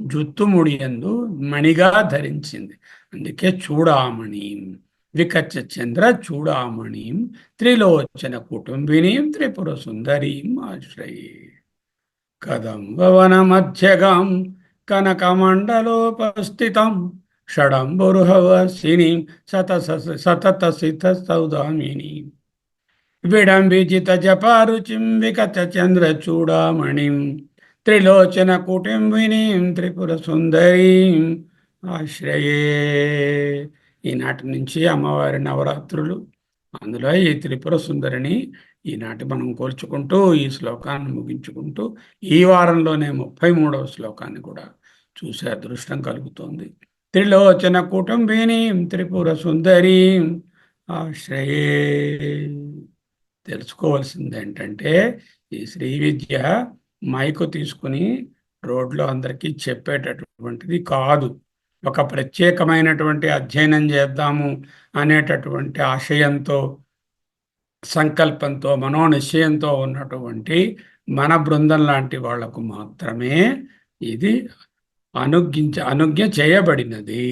జుత్తుముడి యందు మణిగా ధరించింది, అందుకే చూడామణి. వికచ చంద్ర చూడామణి త్రిలోచన కుటుంబినీం త్రిపుర సుందరీం ఆశ్రయే. కదంబవన మధ్యగాం కనకమండలోపస్థితం షడంబురుహవసిని సతత సిద్ధ సౌదామిని విడంబిజిత జపారుచిం వికచ చంద్ర చూడామణిం త్రిలోచన కుటుంబినీం త్రిపుర సుందరీం ఆశ్రయే. ఈనాటి నుంచి అమ్మవారి నవరాత్రులు, అందులో ఈ త్రిపుర సుందరిని ఈనాటి మనం కోల్చుకుంటూ ఈ శ్లోకాన్ని ముగించుకుంటూ ఈ వారంలోనే 33వ శ్లోకాన్ని కూడా చూసే అదృష్టం కలుగుతోంది. త్రిలోచన కుటుంబినీం త్రిపుర సుందరీం ఆశ్రయే. తెలుసుకోవాల్సింది ఏంటంటే, ఈ శ్రీ విద్య మైకు తీసుకుని రోడ్లో అందరికీ చెప్పేటటువంటిది కాదు. ఒక ప్రత్యేకమైనటువంటి అధ్యయనం చేద్దాము అనేటటువంటి ఆశయంతో, సంకల్పంతో, మనోనిశ్చయంతో ఉన్నటువంటి మన బృందం లాంటి వాళ్లకు మాత్రమే ఇది అనుజ్ఞ చేయబడినది.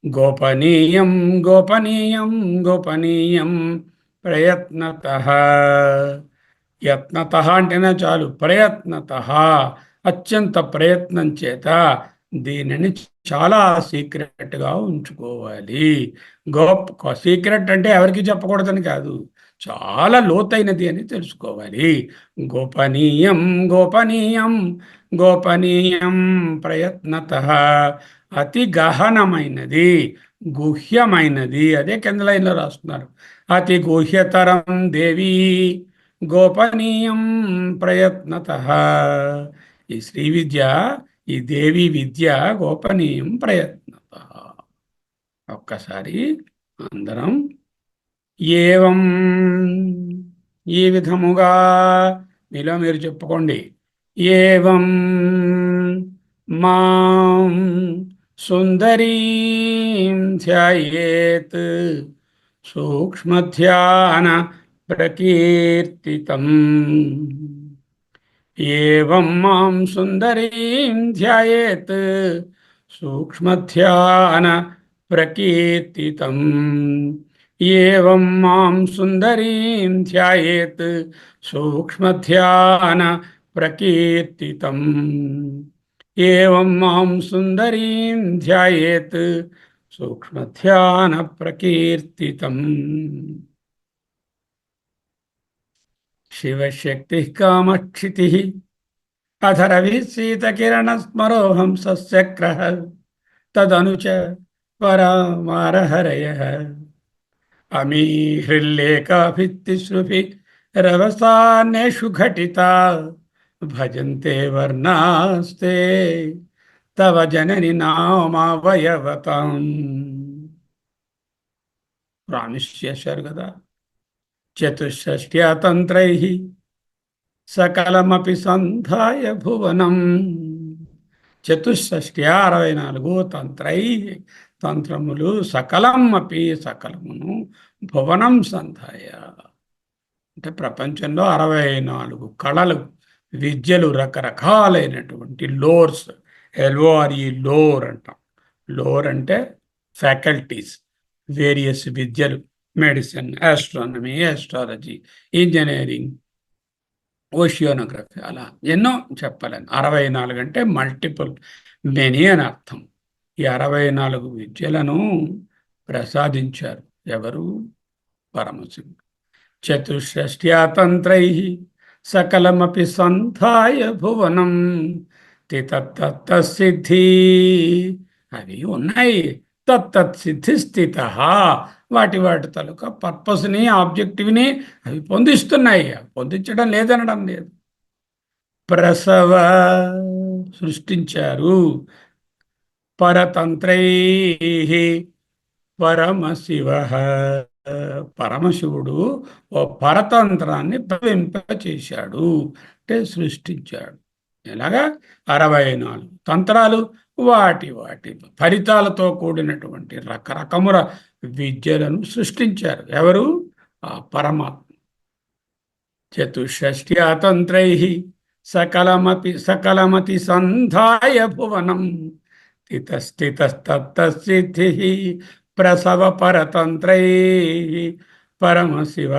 గోపనీయం గోపనీయం గోపనీయం ప్రయత్నతః. యత్నతః అంటేనే చాలు, ప్రయత్నతః అత్యంత ప్రయత్నం చేత దీనిని చాలా సీక్రెట్గా ఉంచుకోవాలి. సీక్రెట్ అంటే ఎవరికి చెప్పకూడదని కాదు, చాలా లోతైనది అని తెలుసుకోవాలి. గోపనీయం గోపనీయం గోపనీయం ప్రయత్నతః అతి గహనమైనది, గుహ్యమైనది. అదే కింద లైన్లో రాస్తున్నారు. అతి గుహ్యతరం దేవి గోపనీయం ప్రయత్నత. ఈ శ్రీ విద్య, ఈ దేవి విద్య గోపనీయం ప్రయత్నత. ఒక్కసారి అందరం ఏవం, ఈ విధముగా మీలో మీరు చెప్పుకోండి. ఏవం మాం సుందరీం ధ్యాయేత్ సూక్ష్మధ్యాన ప్రకీర్తితం. ఏవం మాం సుందరీం ధ్యాయేత్ సూక్ష్మధ్యాన ప్రకీర్తితం. ఏవం మాం సుందరీం ధ్యాయేత్ సూక్ష్మధ్యాన ప్రకీర్తితం. ఏవం మాం సుందరీం ధ్యాయేత్ సూక్ష్మధ్యాన ప్రకీర్తితం. శివశక్తి కామక్షితి అధరవి శీతకిరణస్మరోహం సస్యక్ర తదనుచ పరామారహరయ. అమీహృల్లేఖాభిత్తిశ్రుభి రవసాన్యేషు ఘటితా భజంతే వర్ణాస్తే తవ జనని నామావయవతాం. ప్రామిస్ చేశారు కదా. చతుషష్ట్యా తంత్రై సకలమపి సంధాయ భువనం. చతుషష్ట్యా 64 తంత్రై తంత్రములు, సకలం అపి సకలమును, భువనం సంధాయ అంటే ప్రపంచంలో 64 కళలు, విద్యలు, రకరకాలైనటువంటి లోర్స్. ఎల్ఓఆర్ఈ లోర్ అంటాం. లోర్ అంటే ఫ్యాకల్టీస్, వేరియస్ విద్యలు. మెడిసిన్, ఆస్ట్రానమీ, ఆస్ట్రాలజీ, ఇంజనీరింగ్, ఓషియోనోగ్రఫీ, అలా ఎన్నో చెప్పాలని. 64 అంటే మల్టిపుల్, మెనీ అని అర్థం. ఈ 64 విద్యలను ప్రసాదించారు ఎవరు? పరమశివుడు. చతుషష్ట్యా తంత్రై సకలమపి సంధాయ భువనం తితత్తసిద్ధి. అవి ఉన్నాయి. తత్తత్ సిద్ధి స్థిత. వాటి వాటి తాలూకా పర్పస్ని, ఆబ్జెక్టివ్ని అవి పొందిస్తున్నాయి. పొందించడం లేదనడం లేదు. ప్రసవ సృష్టించారు. పరతంత్రై పరమశివ. పరమశివుడు ఓ పరతంత్రాన్ని ప్రవింపచేశాడు అంటే సృష్టించాడు. ఎలాగా? 64 తంత్రాలు, వాటి వాటి ఫలితాలతో కూడినటువంటి రకరకముల విద్యలను సృష్టించారు. ఎవరు? ఆ పరమాత్మ. చతుషష్ట్యా తంత్రై సకలమతి సంధాయ భువనం తితస్థితస్తత్సిద్ధి ప్రసవ పరతంత్రై పరమశివ.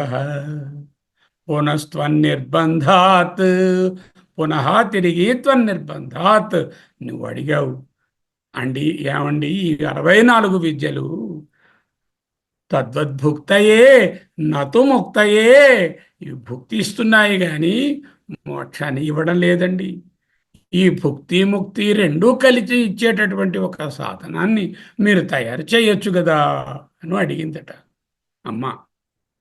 పునస్త్వన్నిర్బంధాత్, పునః తిరిగి త్వన్నిర్బంధాత్. నువ్వు అడిగావు అండి, ఏమండి ఈ 64 విద్యలు తద్వద్భుక్తయే నతు ముక్తయే. ఇవి భుక్తి ఇస్తున్నాయి కానీ మోక్షాన్ని ఇవ్వడం లేదండి. ఈ భుక్తి ముక్తి రెండూ కలిసి ఇచ్చేటటువంటి ఒక సాధనాన్ని మీరు తయారు చేయొచ్చు కదా అని అడిగిందట అమ్మ.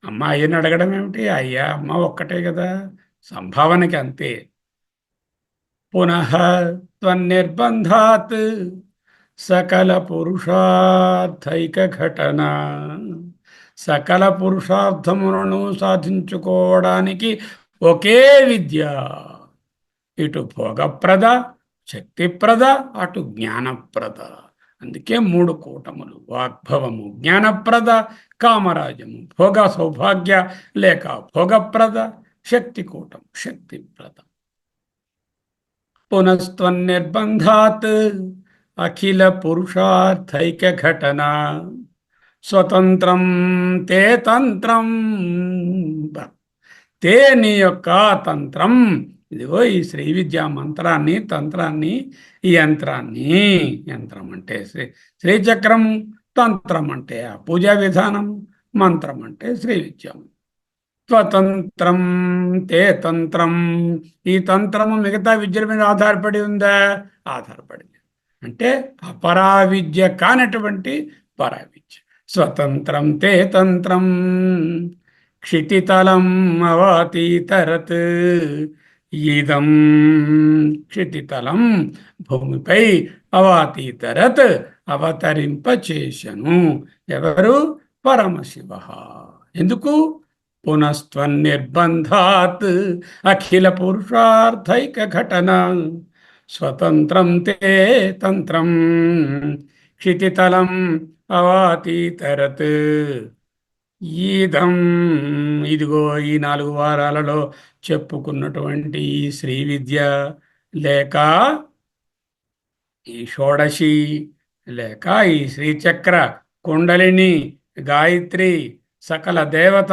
అమ్మ అయ్యని అడగడం ఏమిటి? అయ్యా అమ్మ ఒక్కటే కదా, సంభావనకి అంతే. పునః త్వన్నిర్బంధాత్ సకల పురుషార్థైక ఘటన. సకల పురుషార్థములను సాధించుకోవడానికి ఒకే విద్య. ఇటు భోగప్రద, శక్తిప్రద, అటు జ్ఞానప్రద. అందుకే 3 కూటములు: వాగ్భవము జ్ఞానప్రద, కామరాజము భోగ సౌభాగ్య లేక భోగప్రద, శక్తి కూటం శక్తిప్రద. పునస్త్వన్నిర్బంధాత్ అఖిల పురుషార్థైక ఘటన స్వతంత్రం తే తంత్రం. తే నీ యొక్క తంత్రం. ఇదిగో ఈ శ్రీ విద్యా మంత్రాన్ని, తంత్రాన్ని, ఈ యంత్రాన్ని. యంత్రం అంటే శ్రీచక్రము, తంత్రం అంటే ఆ పూజా విధానం, మంత్రం అంటే శ్రీ విద్యం. స్వతంత్రం తే తంత్రం. ఈ తంత్రము మిగతా విద్యల మీద ఆధారపడి ఉందా? ఆధారపడింది. అంటే అపరావిద్య కానటువంటి పరావిద్య. స్వతంత్రం తే తంత్రం క్షితితలం అవాతీతరత్. ఇదం క్షితితలం భూమిపై అవాతీతరత్ అవతరింపచేశను. ఎవరు? పరమశివ. ఎందుకు? పునస్త్వన్నిర్బంధాత్ అఖిల పురుషార్థైక ఘటన స్వతంత్రం తే తంత్రం క్షితితలం అవాతీతరత్. ఈదం, ఇదిగో ఈ 4 వారాలలో చెప్పుకున్నటువంటి ఈ శ్రీ విద్య లేక ఈ షోడశి లేక ఈ శ్రీచక్ర కుండలిని గాయత్రి సకల దేవత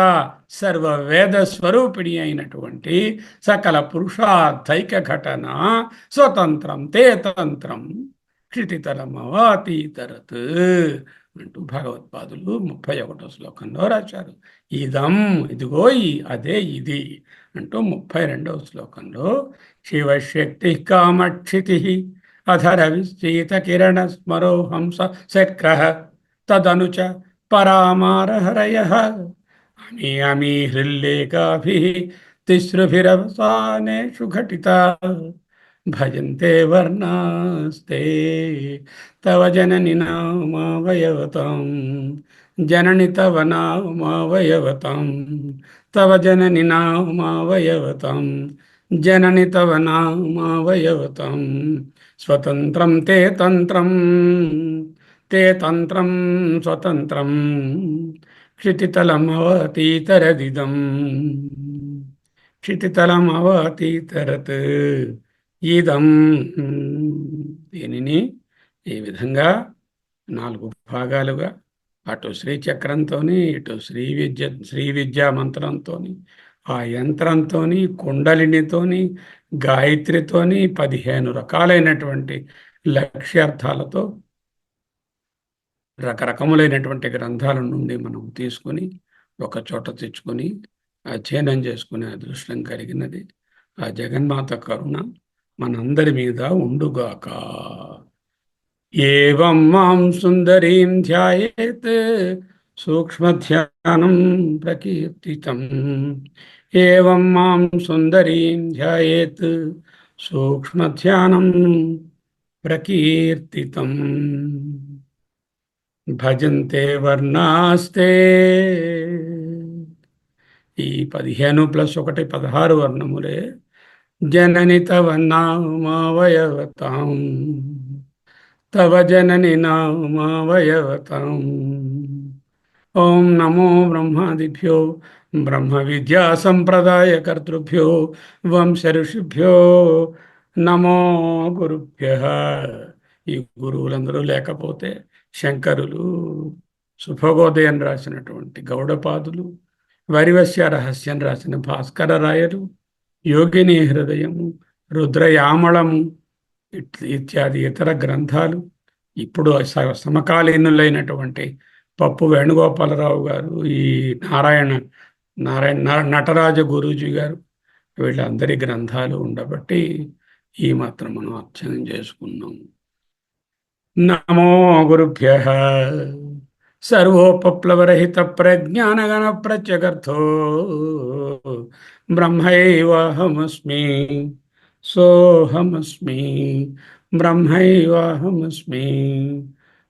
సర్వ వేద స్వరూపిణి అయినటువంటి సకల పురుషార్థైక ఘటన స్వతంత్రం తే తంత్రం క్షితితరమవాతీతరత్ అంటూ భగవత్పాదులు 31వ శ్లోకంలో రాశారు. ఇదం, ఇదిగో అదే ఇది అంటూ 32వ శ్లోకంలో శివశక్తి కామక్షితి అధర విస్తీత కిరణ స్మరో హంస శక్రః తదనుచ పరామారహరయః అమీ అమీ హృల్లేఖాభిః తిస్రుభిరవసానేషు ఘటితాః భజంతే వర్ణాస్తే తవ జనని నామావయవతాం జనని తవ నామావయవతాం తవ జనని నామావయవతాం జనని తవ నామావయవతాం స్వతంత్రం తే తంత్రం తే తంత్రం స్వతంత్రం క్షితితలమవతీతరదిదం క్షితితలమవతీతరత్ ఇదం. దీనిని ఈ విధంగా 4 భాగాలుగా అటు శ్రీచక్రంతో ఇటు శ్రీ విద్యా మంత్రంతో ఆ యంత్రంతో కుండలినితోని గాయత్రితోని 15 రకాలైనటువంటి లక్ష్యార్థాలతో రకరకములైనటువంటి గ్రంథాల నుండి మనం తీసుకుని ఒక చోట తెచ్చుకొని అధ్యయనం చేసుకునే అదృష్టం కలిగినది. ఆ జగన్మాత కరుణ మనందరి మీద ఉండుగాక. ఏవం మాం సుందరీం ధ్యాయేత్ సూక్ష్మధ్యానం ప్రకీర్తితం. ఏవం మాం సుందరీం ధ్యాయేత్ సూక్ష్మధ్యానం ప్రకీర్తితం. భజంతే వర్ణాస్తే. ఈ 15 + 1 16 వర్ణములే. జనని తవ నామావయవతాం తవ జనని నామావయవతాం. ఓం నమో బ్రహ్మాదిభ్యో బ్రహ్మ విద్యా సంప్రదాయ కర్తృభ్యో వంశ ఋషిభ్యో నమో గురుభ్యః. ఈ గురువులందరూ లేకపోతే శంకరులు, సుభగోదయం రాసినటువంటి గౌడపాదులు, వరివశ్య రహస్యం రాసిన భాస్కర రాయలు, యోగిని హృదయము, రుద్రయామళము ఇత్యాది ఇతర గ్రంథాలు, ఇప్పుడు సమకాలీనులైనటువంటి పప్పు వేణుగోపాలరావు గారు, ఈ నారాయణ నటరాజ గురూజీ గారు, వీళ్ళందరి గ్రంథాలు ఉండబట్టి ఈ మాత్రం మనం అధ్యయనం చేసుకున్నాం. నమో గురుభ్యః. సర్వోపప్లవరహిత ప్రజ్ఞానగణ ప్రత్యగర్థో బ్రహ్మైవాహమస్మి సోహమస్మి. బ్రహ్మైవాహమస్మి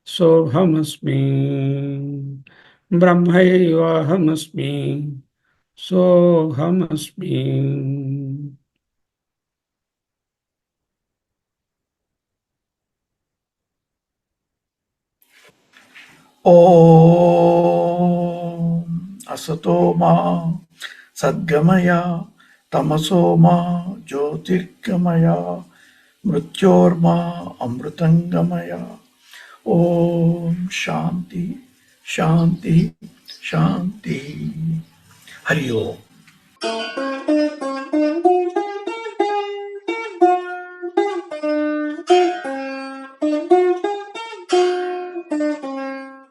సోహమస్మి. బ్రహ్మైవాహమస్మి సోహమస్మి. ఓం అసతో మా సద్గమయ తమసో మా జ్యోతిర్గమయ మృత్యోర్మా అమృతంగమయ. ఓం శాంతి శాంతి శాంతి. హరి ఓం.